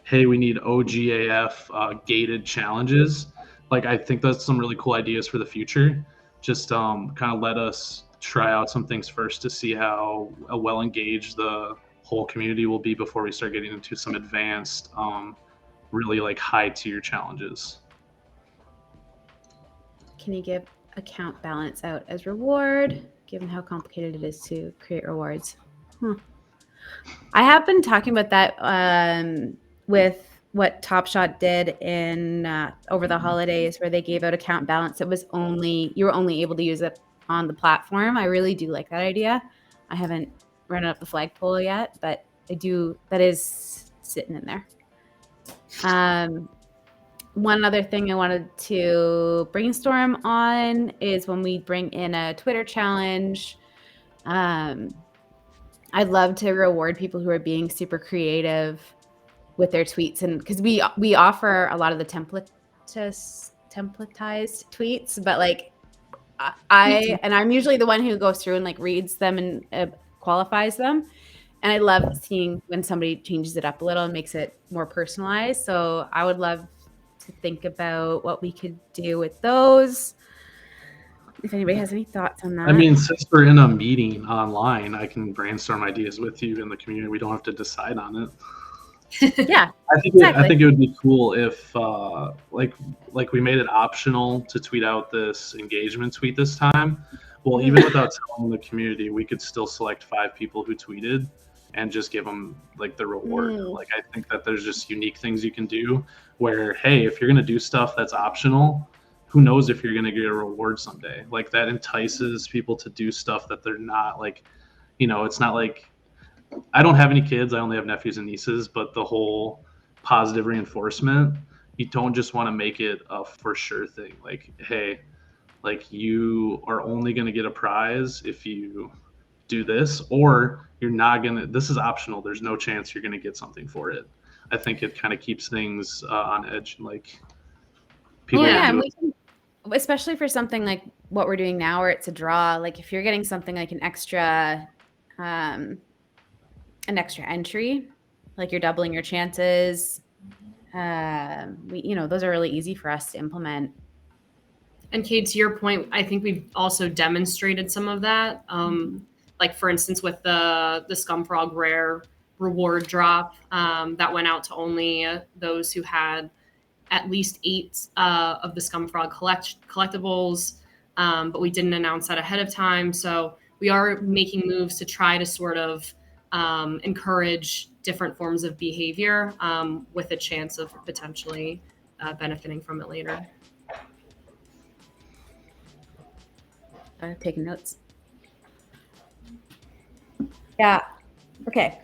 B: hey, we need OGAF gated challenges. Like, I think that's some really cool ideas for the future. Just kind of let us try out some things first to see how well engaged the whole community will be before we start getting into some advanced, really like high tier challenges.
A: Can you give account balance out as reward, given how complicated it is to create rewards? I have been talking about that with what Top Shot did in over the holidays, where they gave out account balance. It was you were only able to use it on the platform. I really do like that idea. I haven't run up the flagpole yet, but I do. That is sitting in there. One other thing I wanted to brainstorm on is when we bring in a Twitter challenge. I'd love to reward people who are being super creative with their tweets, and because we offer a lot of the templatized tweets, but like I'm usually the one who goes through and like reads them and qualifies them, and I love seeing when somebody changes it up a little and makes it more personalized. So I would love to think about what we could do with those. If anybody has any thoughts on that.
B: I mean, since we're in a meeting online, I can brainstorm ideas with you in the community. We don't have to decide on it.
A: Yeah,
B: I think it would be cool if like we made it optional to tweet out this engagement tweet this time. Well, even without telling the community, we could still select 5 people who tweeted and just give them like the reward. Like, I think that there's just unique things you can do where, hey, if you're going to do stuff that's optional, who knows if you're going to get a reward someday. Like, that entices people to do stuff that they're not like, it's not like, I don't have any kids. I only have nephews and nieces, but the whole positive reinforcement, you don't just want to make it a for sure thing. Like, hey, like you are only going to get a prize if you do this, or you're not going to, this is optional. There's no chance you're going to get something for it. I think it kind of keeps things on edge. Like, people
A: especially for something like what we're doing now, where it's a draw. Like if you're getting something like an extra entry, like you're doubling your chances. Those are really easy for us to implement.
C: And Kate, to your point, I think we've also demonstrated some of that. Like for instance, with the Scumfrog Rare reward drop that went out to only those who had at least 8 of the Scumfrog collectibles, but we didn't announce that ahead of time. So we are making moves to try to sort of encourage different forms of behavior with a chance of potentially benefiting from it later.
A: Taking notes. Yeah. Okay.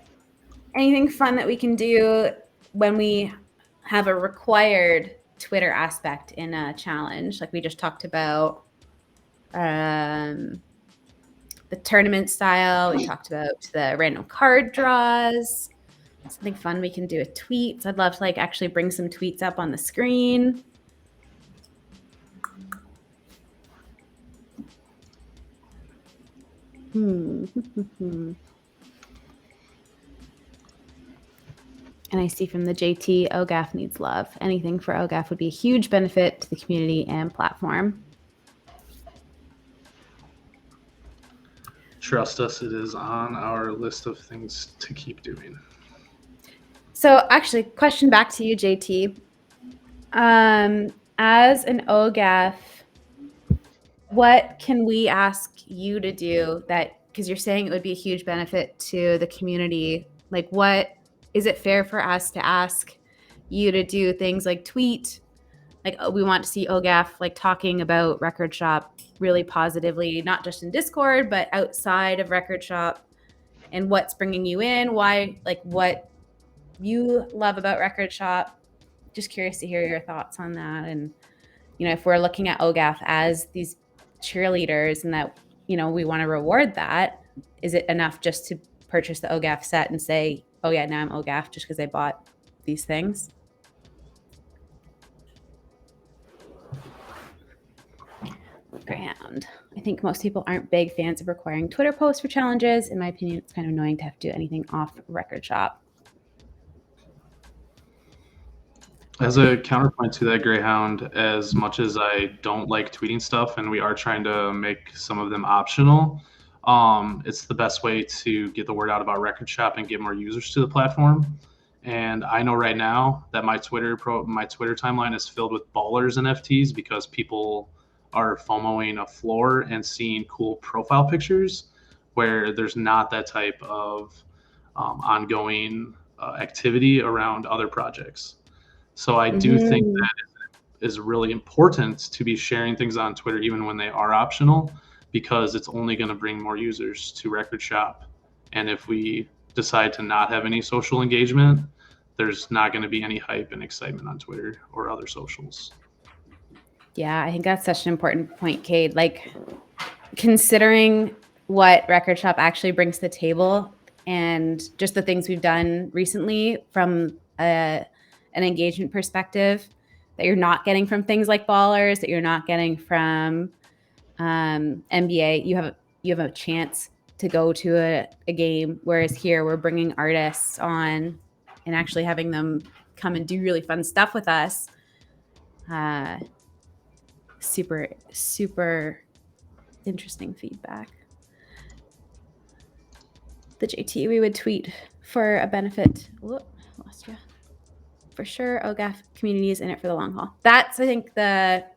A: Anything fun that we can do when we have a required Twitter aspect in a challenge? Like we just talked about the tournament style. We talked about the random card draws. Something fun we can do with tweets. I'd love to like actually bring some tweets up on the screen. And I see from the JT, OGAF needs love. Anything for OGAF would be a huge benefit to the community and platform.
B: Trust us, it is on our list of things to keep doing.
A: So actually, question back to you, JT. As an OGAF, what can we ask you to do that, because you're saying it would be a huge benefit to the community, like what, is it fair for us to ask you to do things like tweet, like we want to see OGAF like talking about Record Shop really positively, not just in Discord, but outside of Record Shop, and what's bringing you in, why, like what you love about Record Shop. Just curious to hear your thoughts on that. And, you know, if we're looking at OGAF as these cheerleaders and that, you know, we want to reward that, is it enough just to purchase the OGAF set and say, oh yeah, now I'm OGAF just because I bought these things? Grand. I think most people aren't big fans of requiring Twitter posts for challenges. In my opinion, it's kind of annoying to have to do anything off Record Shop.
B: As a counterpoint to that, Greyhound, as much as I don't like tweeting stuff and we are trying to make some of them optional, it's the best way to get the word out about Record Shop and get more users to the platform. And I know right now that my Twitter timeline is filled with ballers NFTs because people are FOMOing a floor and seeing cool profile pictures where there's not that type of ongoing activity around other projects. So I do think that it is really important to be sharing things on Twitter, even when they are optional, because it's only going to bring more users to Record Shop. And if we decide to not have any social engagement, there's not going to be any hype and excitement on Twitter or other socials.
A: Yeah, I think that's such an important point, Cade. Like, considering what Record Shop actually brings to the table and just the things we've done recently from an engagement perspective that you're not getting from things like Ballers, that you're not getting from NBA, you have a chance to go to a game, whereas here we're bringing artists on and actually having them come and do really fun stuff with us. Super, super interesting feedback. The JT, we would tweet for a benefit. Whoop, lost you. For sure, OGAF community is in it for the long haul. That's, I think, that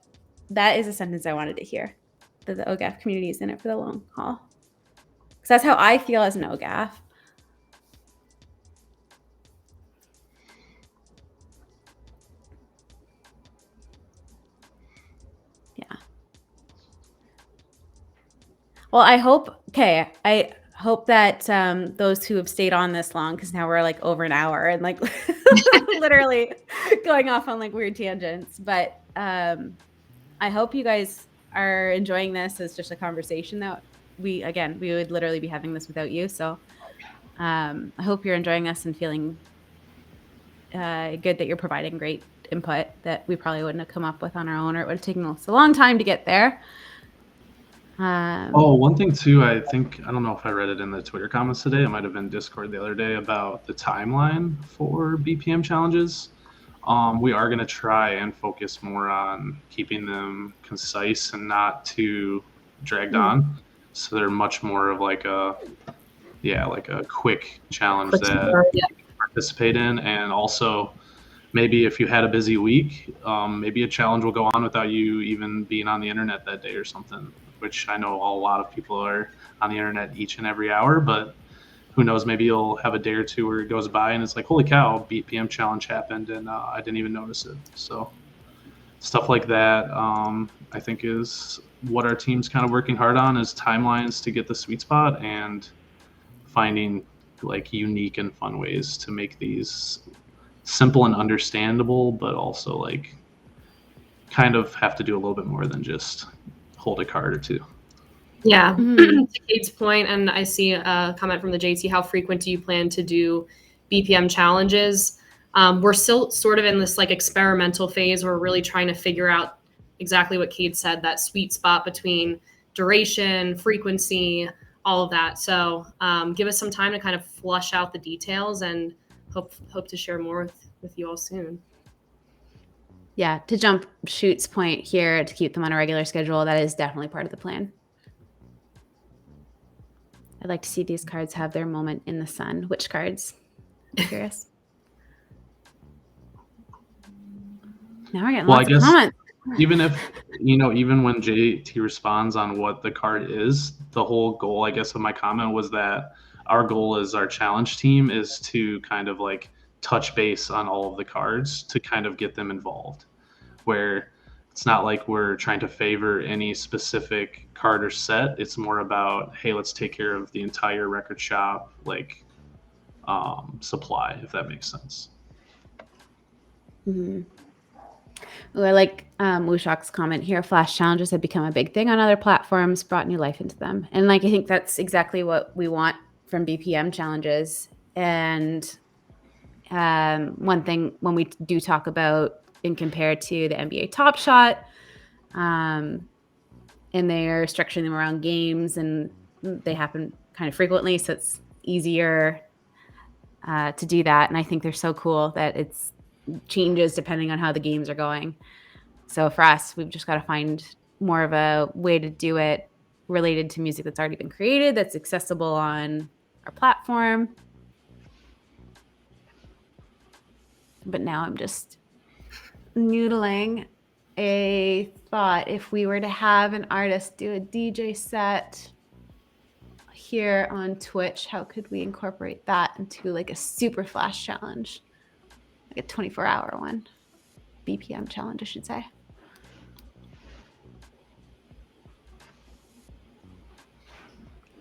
A: is a sentence I wanted to hear. That the OGAF community is in it for the long haul. Because that's how I feel as an OGAF. Yeah. Well, I hope that those who have stayed on this long, because now we're like over an hour and like literally going off on like weird tangents. But I hope you guys are enjoying this as just a conversation that we would literally be having this without you. So I hope you're enjoying this and feeling good that you're providing great input that we probably wouldn't have come up with on our own, or it would have taken us a long time to get there.
B: One thing too, I don't know if I read it in the Twitter comments today. It might have been Discord the other day about the timeline for BPM challenges. We are going to try and focus more on keeping them concise and not too dragged on. So they're much more of like a quick challenge that you can participate in. And also maybe if you had a busy week, maybe a challenge will go on without you even being on the internet that day or something, which I know a lot of people are on the internet each and every hour, but who knows, maybe you'll have a day or two where it goes by and it's like, holy cow, BPM challenge happened and I didn't even notice it. So stuff like that, I think is what our team's kind of working hard on, is timelines to get the sweet spot and finding like unique and fun ways to make these simple and understandable, but also like kind of have to do a little bit more than just hold a card or two.
C: Yeah. To Kate's point, and I see a comment from the JT, how frequent do you plan to do BPM challenges? We're still sort of in this like experimental phase where we're really trying to figure out exactly what Kate said, that sweet spot between duration, frequency, all of that. So give us some time to kind of flush out the details, and hope to share more with you all soon.
A: Yeah, to jump Shoot's point here, to keep them on a regular schedule, that is definitely part of the plan. I'd like to see these cards have their moment in the sun. Which cards? I'm curious. Now we're getting lots of comments.
B: Even if, even when JT responds on what the card is, the whole goal, I guess, of my comment was that our goal as our challenge team is to kind of like touch base on all of the cards to kind of get them involved, where it's not like we're trying to favor any specific card or set. It's more about, hey, let's take care of the entire record shop, like supply, if that makes sense.
A: Mm-hmm. Ooh, I like Wushok's comment here. Flash challenges have become a big thing on other platforms, brought new life into them. And like, I think that's exactly what we want from BPM challenges. And one thing when we do talk about and compare to the NBA Top Shot, and they're structuring them around games, and they happen kind of frequently, so it's easier to do that. And I think they're so cool that it's changes depending on how the games are going. So for us, we've just got to find more of a way to do it related to music that's already been created, that's accessible on our platform. But now I'm just noodling a thought. If we were to have an artist do a DJ set here on Twitch, how could we incorporate that into like a super flash challenge? Like a 24-hour one. BPM challenge, I should say.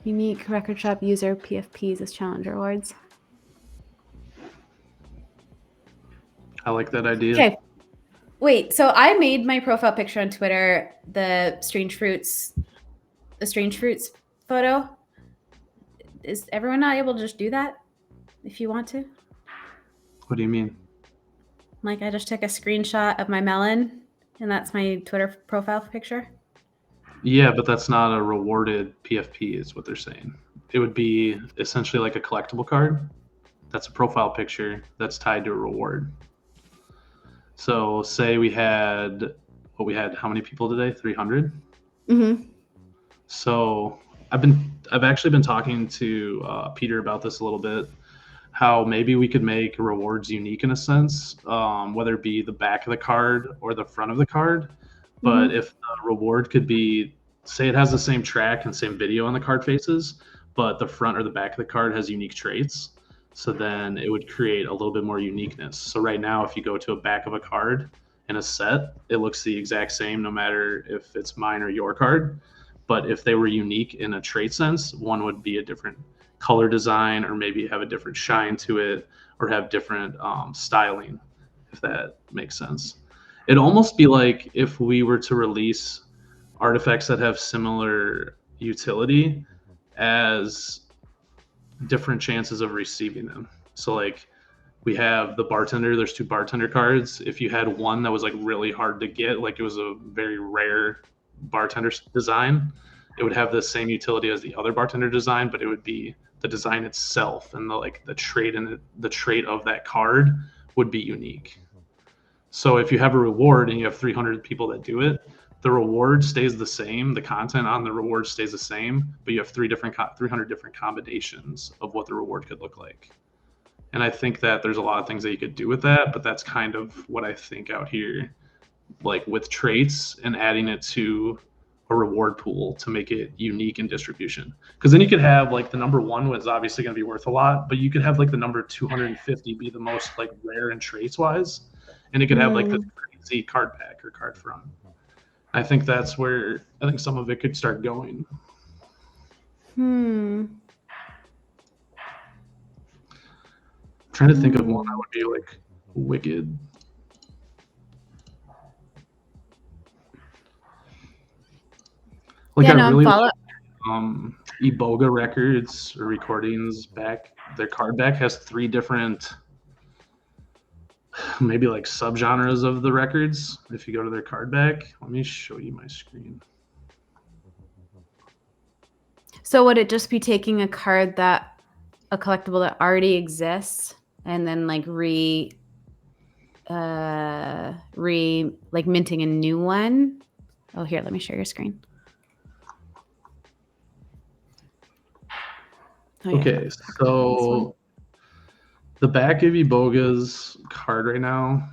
A: Unique record shop user PFPs as challenge rewards.
B: I like that idea.
A: Okay. Wait, so I made my profile picture on Twitter the Strange Fruits photo. Is everyone not able to just do that if you want to?
B: What do you mean?
A: Like, I just took a screenshot of my melon, and that's my Twitter profile picture.
B: Yeah, but that's not a rewarded PFP is what they're saying. It would be essentially like a collectible card. That's a profile picture that's tied to a reward. So say we had how many people today? 300?
A: Mm-hmm.
B: So I've actually been talking to Peter about this a little bit, how maybe we could make rewards unique in a sense, whether it be the back of the card or the front of the card. But if the reward could be, say it has the same track and same video on the card faces, but the front or the back of the card has unique traits, so then it would create a little bit more uniqueness. So right now, if you go to a back of a card in a set, it looks the exact same no matter if it's mine or your card. But if they were unique in a trait sense, one would be a different color design, or maybe have a different shine to it, or have different styling, if that makes sense. It'd almost be like if we were to release artifacts that have similar utility as different chances of receiving them. So like we have the bartender, there's 2 bartender cards. If you had one that was like really hard to get, like it was a very rare bartender design, it would have the same utility as the other bartender design, but it would be the design itself, and the trait of that card would be unique. So if you have a reward and you have 300 people that do it, the reward stays the same, the content on the reward stays the same, but you have 300 different combinations of what the reward could look like. And I think that there's a lot of things that you could do with that, but that's kind of what I think out here, like with traits and adding it to a reward pool to make it unique in distribution. Because then you could have like the number 1 was obviously going to be worth a lot, but you could have like the number 250 be the most like rare and traits wise, and it could have like the crazy card back or card front. I think that's where I think some of it could start going. I'm trying to think of one that would be like wicked. Like, yeah, I really like Iboga Records or Recordings back. Their card back has 3 different, maybe like subgenres of the records. If you go to their card back, let me show you my screen.
A: So would it just be taking a collectible that already exists and then like minting a new one? Oh, here, let me share your screen. Oh, yeah,
B: Okay, so the back of Iboga's card right now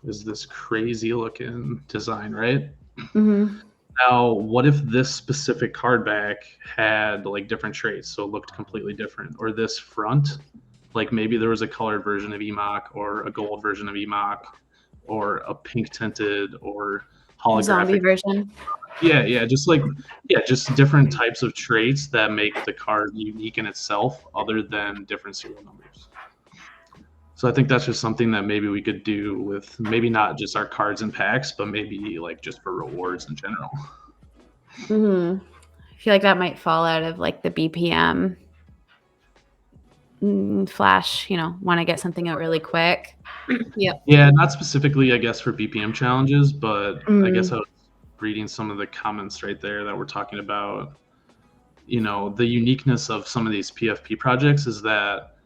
B: is this crazy looking design, right?
A: Mm-hmm.
B: Now, what if this specific card back had like different traits, so it looked completely different? Or this front, like maybe there was a colored version of Emok or a gold version of Emok or a pink tinted or holographic
A: zombie version.
B: Yeah, just different types of traits that make the card unique in itself, other than different serial numbers. So I think that's just something that maybe we could do with maybe not just our cards and packs, but maybe like just for rewards in general.
A: Mm-hmm. I feel like that might fall out of like the BPM flash, want to get something out really quick.
C: Yep.
B: Yeah, not specifically, I guess, for BPM challenges, but I guess I was reading some of the comments right there that we're talking about. The uniqueness of some of these PFP projects is that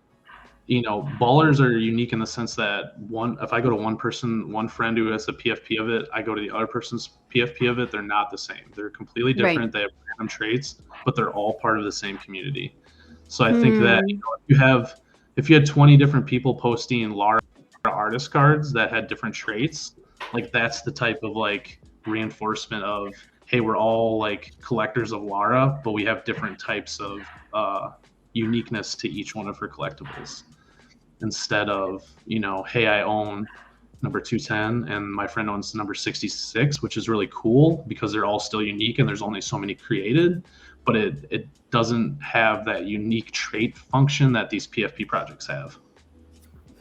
B: ballers are unique in the sense that if I go to one friend who has a PFP of it, I go to the other person's PFP of it, they're not the same. They're completely different.
A: Right.
B: They have random traits, but they're all part of the same community. So I think that if you had 20 different people posting Lara artist cards that had different traits, like that's the type of like reinforcement of, hey, we're all like collectors of Lara, but we have different types of uniqueness to each one of her collectibles. Instead of, hey, I own number 210 and my friend owns number 66, which is really cool because they're all still unique and there's only so many created, but it doesn't have that unique trait function that these PFP projects have.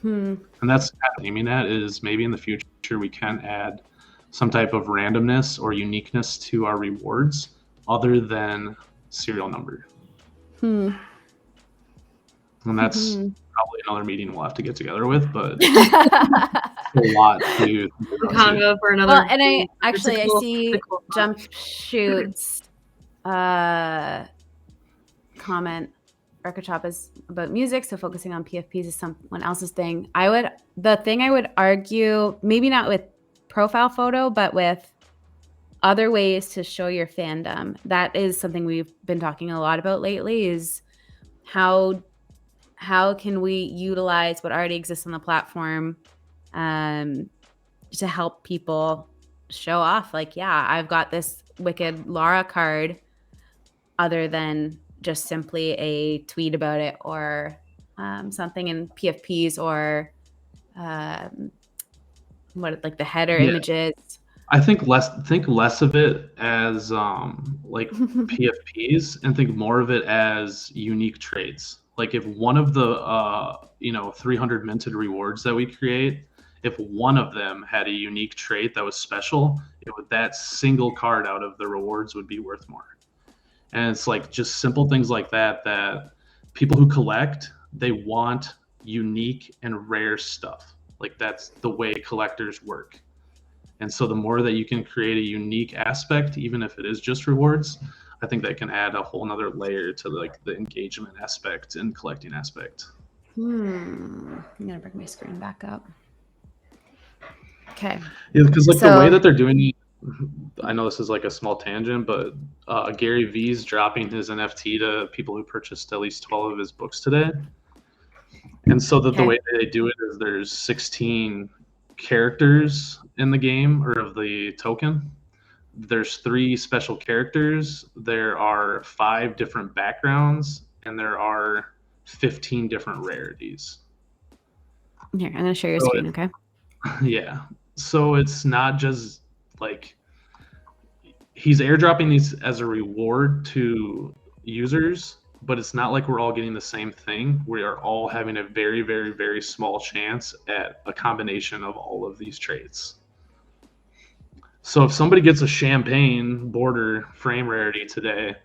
B: And that's kind of aiming at is maybe in the future we can add some type of randomness or uniqueness to our rewards other than serial number. And that's probably another meeting we'll have to get together with, but a lot to
C: Convo for another.
A: Well, and I see Jump Shoot's comment. Record shop is about music, so focusing on PFPs is someone else's thing. The thing I would argue, maybe not with profile photo, but with other ways to show your fandom. That is something we've been talking a lot about lately, is how can we utilize what already exists on the platform to help people show off, like, yeah, I've got this wicked Lara card, other than just simply a tweet about it or something in PFPs or like the header images.
B: I think less of it as like PFPs and think more of it as unique traits. Like if one of the 300 minted rewards that we create, if one of them had a unique trait that was special, that single card out of the rewards would be worth more. And it's like just simple things like that people who collect, they want unique and rare stuff. Like that's the way collectors work. And so the more that you can create a unique aspect, even if it is just rewards, I think that can add a whole nother layer to like the engagement aspect and collecting aspect.
A: I'm gonna bring my screen back up. Okay.
B: Yeah, because like the way that they're doing it, I know this is like a small tangent, but Gary V's dropping his NFT to people who purchased at least 12 of his books today. And so the way that they do it is there's 16 characters in the game or of the token. There's 3 special characters. There are 5 different backgrounds, and there are 15 different rarities.
A: Here, I'm gonna share your screen, okay?
B: Yeah. So it's not just like he's airdropping these as a reward to users, but it's not like we're all getting the same thing. We are all having a very, very, very small chance at a combination of all of these traits. So if somebody gets a champagne border frame rarity today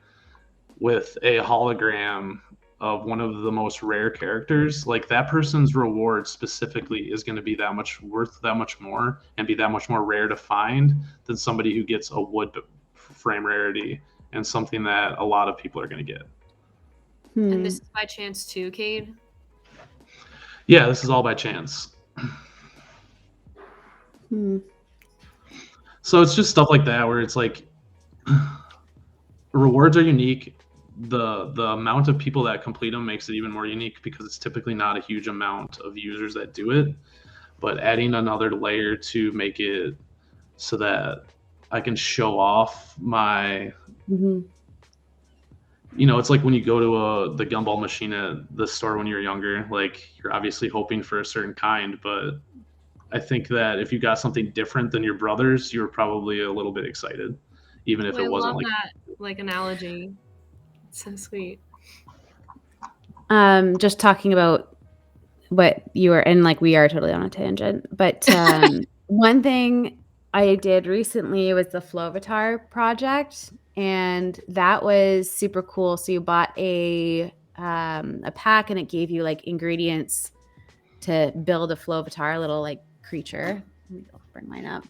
B: with a hologram of one of the most rare characters, like that person's reward specifically is going to be that much worth that much more and be that much more rare to find than somebody who gets a wood frame rarity and something that a lot of people are going to get.
C: And this is by chance too, Cade?
B: Yeah, this is all by chance. So it's just stuff like that where it's like rewards are unique. The amount of people that complete them makes it even more unique because it's typically not a huge amount of users that do it. But adding another layer to make it so that I can show off my, it's like when you go to the gumball machine at the store when you're younger, like you're obviously hoping for a certain kind, but I think that if you got something different than your brothers, you were probably a little bit excited, even if it wasn't
C: I love that analogy. It's so sweet.
A: Just talking about what you were, and like we are totally on a tangent, but one thing I did recently was the Flovatar project, and that was super cool. So you bought a pack, and it gave you like ingredients to build a Flovatar, a little like creature. Let me bring mine up.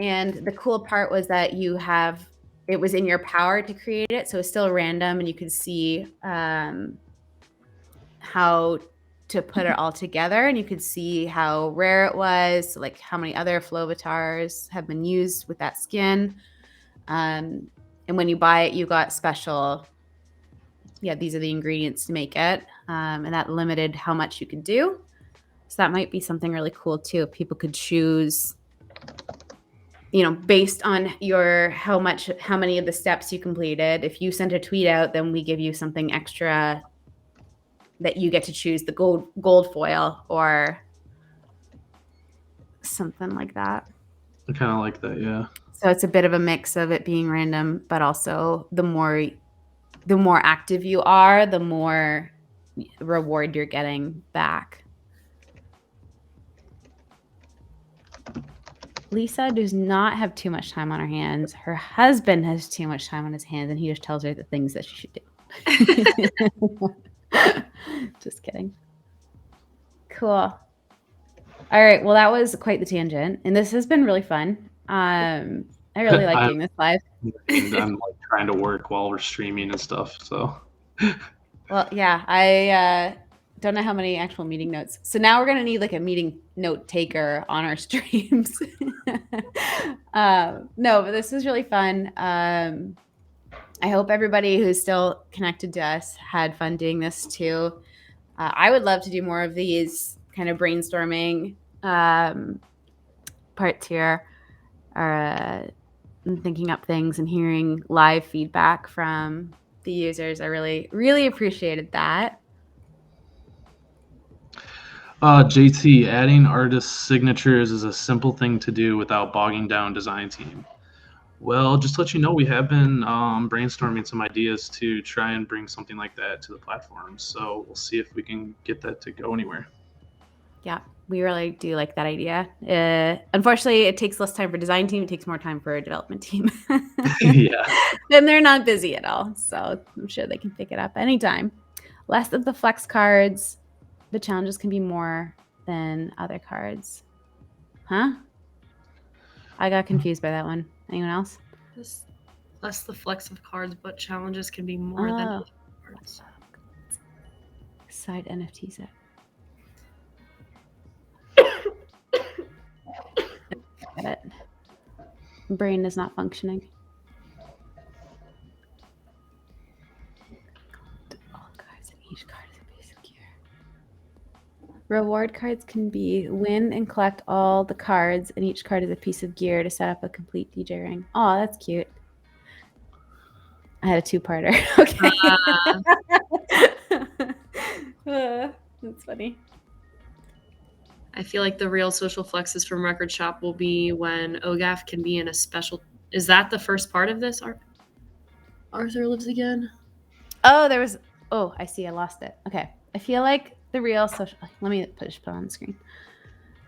A: And the cool part was that it was in your power to create it, so it's still random, and you could see how to put it all together, and you could see how rare it was, like how many other Flovatars have been used with that skin. And when you buy it, you got special, these are the ingredients to make it, and that limited how much you could do. So that might be something really cool too. People could choose, based on how many of the steps you completed. If you sent a tweet out, then we give you something extra that you get to choose, the gold foil or something like that.
B: I kind of like that, yeah.
A: So it's a bit of a mix of it being random, but also the more active you are, the more reward you're getting back. Lisa does not have too much time on her hands. Her husband has too much time on his hands, and he just tells her the things that she should do. Just kidding. Cool. All right. Well, that was quite the tangent, and this has been really fun. I really like doing this live.
B: I'm like trying to work while we're streaming and stuff. So.
A: Well, yeah, I don't know how many actual meeting notes. So now we're gonna need like a meeting note taker on our streams. No, but this was really fun. I hope everybody who's still connected to us had fun doing this too. I would love to do more of these kind of brainstorming parts here, or thinking up things and hearing live feedback from the users. I really, really appreciated that.
B: JT, adding artist signatures is a simple thing to do without bogging down design team. Well, just to let you know, we have been brainstorming some ideas to try and bring something like that to the platform. So we'll see if we can get that to go anywhere.
A: Yeah, we really do like that idea. Unfortunately, it takes less time for design team. It takes more time for a development team.
B: Yeah.
A: And they're not busy at all. So I'm sure they can pick it up anytime. Less of the flex cards. The challenges can be more than other cards. Huh? I got confused by that one. Anyone else?
C: Less the flex of cards, but challenges can be more than other cards.
A: Side NFT set. Get it. Brain is not functioning. All cards and each card is a piece of gear. Reward cards can be win and collect all the cards, and each card is a piece of gear to set up a complete DJ ring. Oh, that's cute. I had a two-parter. Okay. That's funny.
C: I feel like the real social flexes from Record Shop will be when OGAF can be in a special. Is that the first part of this? Arthur Lives Again?
A: Oh, there was. Oh, I see. I lost it. Okay. I feel like the real social. Let me just put it on the screen.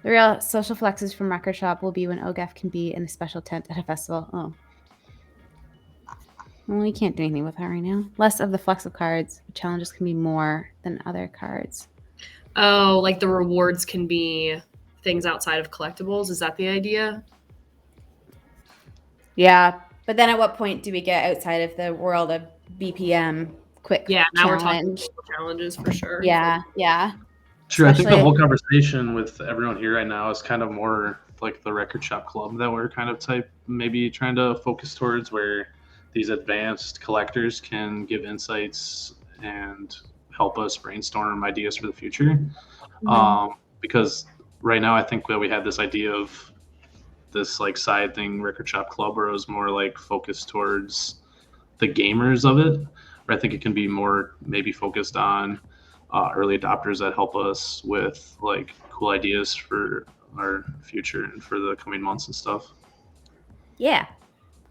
A: The real social flexes from Record Shop will be when OGAF can be in a special tent at a festival. Oh. Well, we can't do anything with that right now. Less of the flex of cards. Challenges can be more than other cards.
C: Oh, like the rewards can be things outside of collectibles. Is that the idea?
A: Yeah. But then at what point do we get outside of the world of BPM quick
C: Yeah, now we're talking
A: challenge?
C: challenges for sure.
A: Yeah.
B: True. I think the
A: Especially-
B: whole conversation with everyone here right now is kind of more like the record shop club that we're kind of maybe trying to focus towards, where these advanced collectors can give insights and help us brainstorm ideas for the future. Because right now I think that we had this idea of this like side thing, record shop club, where it was more like focused towards the gamers of it, where I think it can be more maybe focused on early adopters that help us with like cool ideas for our future and for the coming months and stuff.
A: Yeah,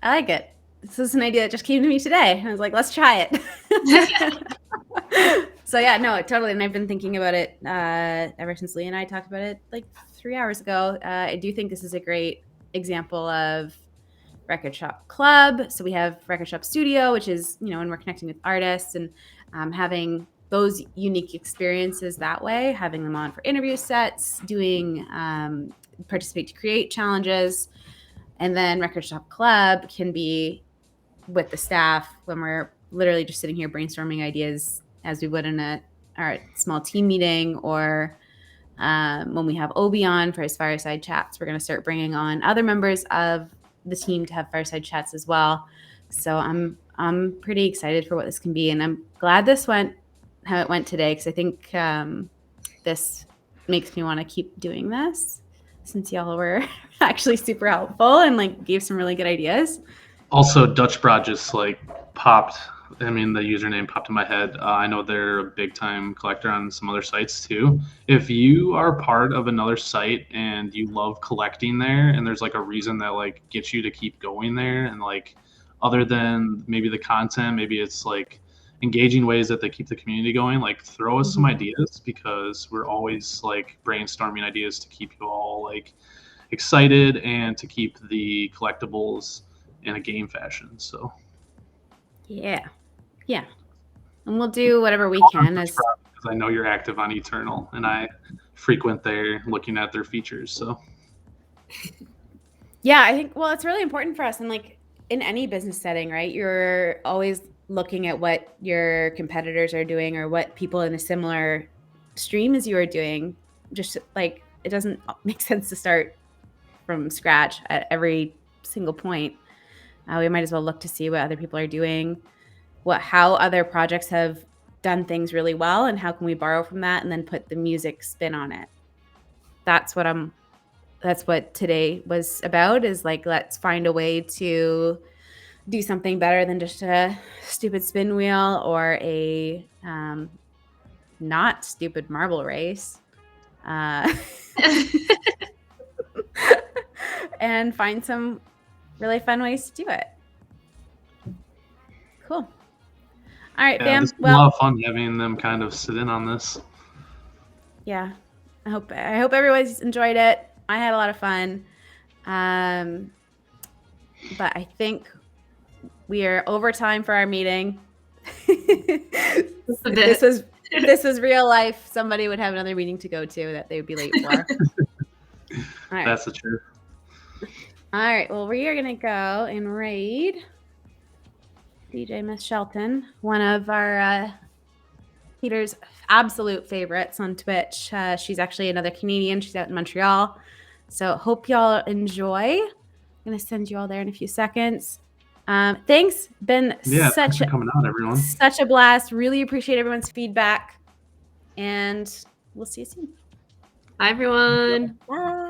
A: I like it. This is an idea that just came to me today. I was like, let's try it. So yeah, no, totally. And I've been thinking about it ever since Lee and I talked about it like 3 hours ago. I do think this is a great example of record shop club. So we have record shop studio, which is, when we're connecting with artists and having those unique experiences that way, having them on for interview sets, doing participate to create challenges. And then record shop club can be with the staff when we're literally just sitting here brainstorming ideas as we would in our small team meeting, or when we have Obi on for his fireside chats. We're going to start bringing on other members of the team to have fireside chats as well. So I'm pretty excited for what this can be, and I'm glad this went how it went today, because I think this makes me want to keep doing this, since y'all were actually super helpful and like gave some really good ideas.
B: Also, Dutch Bra just like popped. I mean, the username popped in my head. I know they're a big time collector on some other sites too. If you are part of another site and you love collecting there, and there's like a reason that like gets you to keep going there, and like other than maybe the content, maybe it's like engaging ways that they keep the community going, like throw us some ideas, because we're always like brainstorming ideas to keep you all like excited and to keep the collectibles in a game fashion. So
A: yeah, and we'll do whatever we can. As
B: because I know you're active on Eternal, and I frequent there looking at their features. So
A: yeah, I think, well, it's really important for us, and like in any business setting, right? You're always looking at what your competitors are doing or what people in a similar stream as you are doing. Just like, it doesn't make sense to start from scratch at every single point. We might as well look to see what other people are doing, how other projects have done things really well, and how can we borrow from that and then put the music spin on it. That's what today was about, is like, let's find a way to do something better than just a stupid spin wheel or a not stupid marble race. And find some really fun ways to do it. Cool. All right, fam.
B: It's a lot of fun having them kind of sit in on this.
A: Yeah, I hope everyone's enjoyed it. I had a lot of fun, but I think we are over time for our meeting. This was real life. Somebody would have another meeting to go to that they would be late for. All right.
B: That's the truth.
A: All right. Well, we are gonna go and raid DJ Miss Shelton, one of our Peter's absolute favorites on Twitch. She's actually another Canadian. She's out in Montreal. So hope y'all enjoy. I'm gonna send you all there in a few seconds. Thanks. Been
B: thanks for coming out, everyone.
A: Such a blast. Really appreciate everyone's feedback. And we'll see you soon.
C: Bye, everyone.
A: Bye.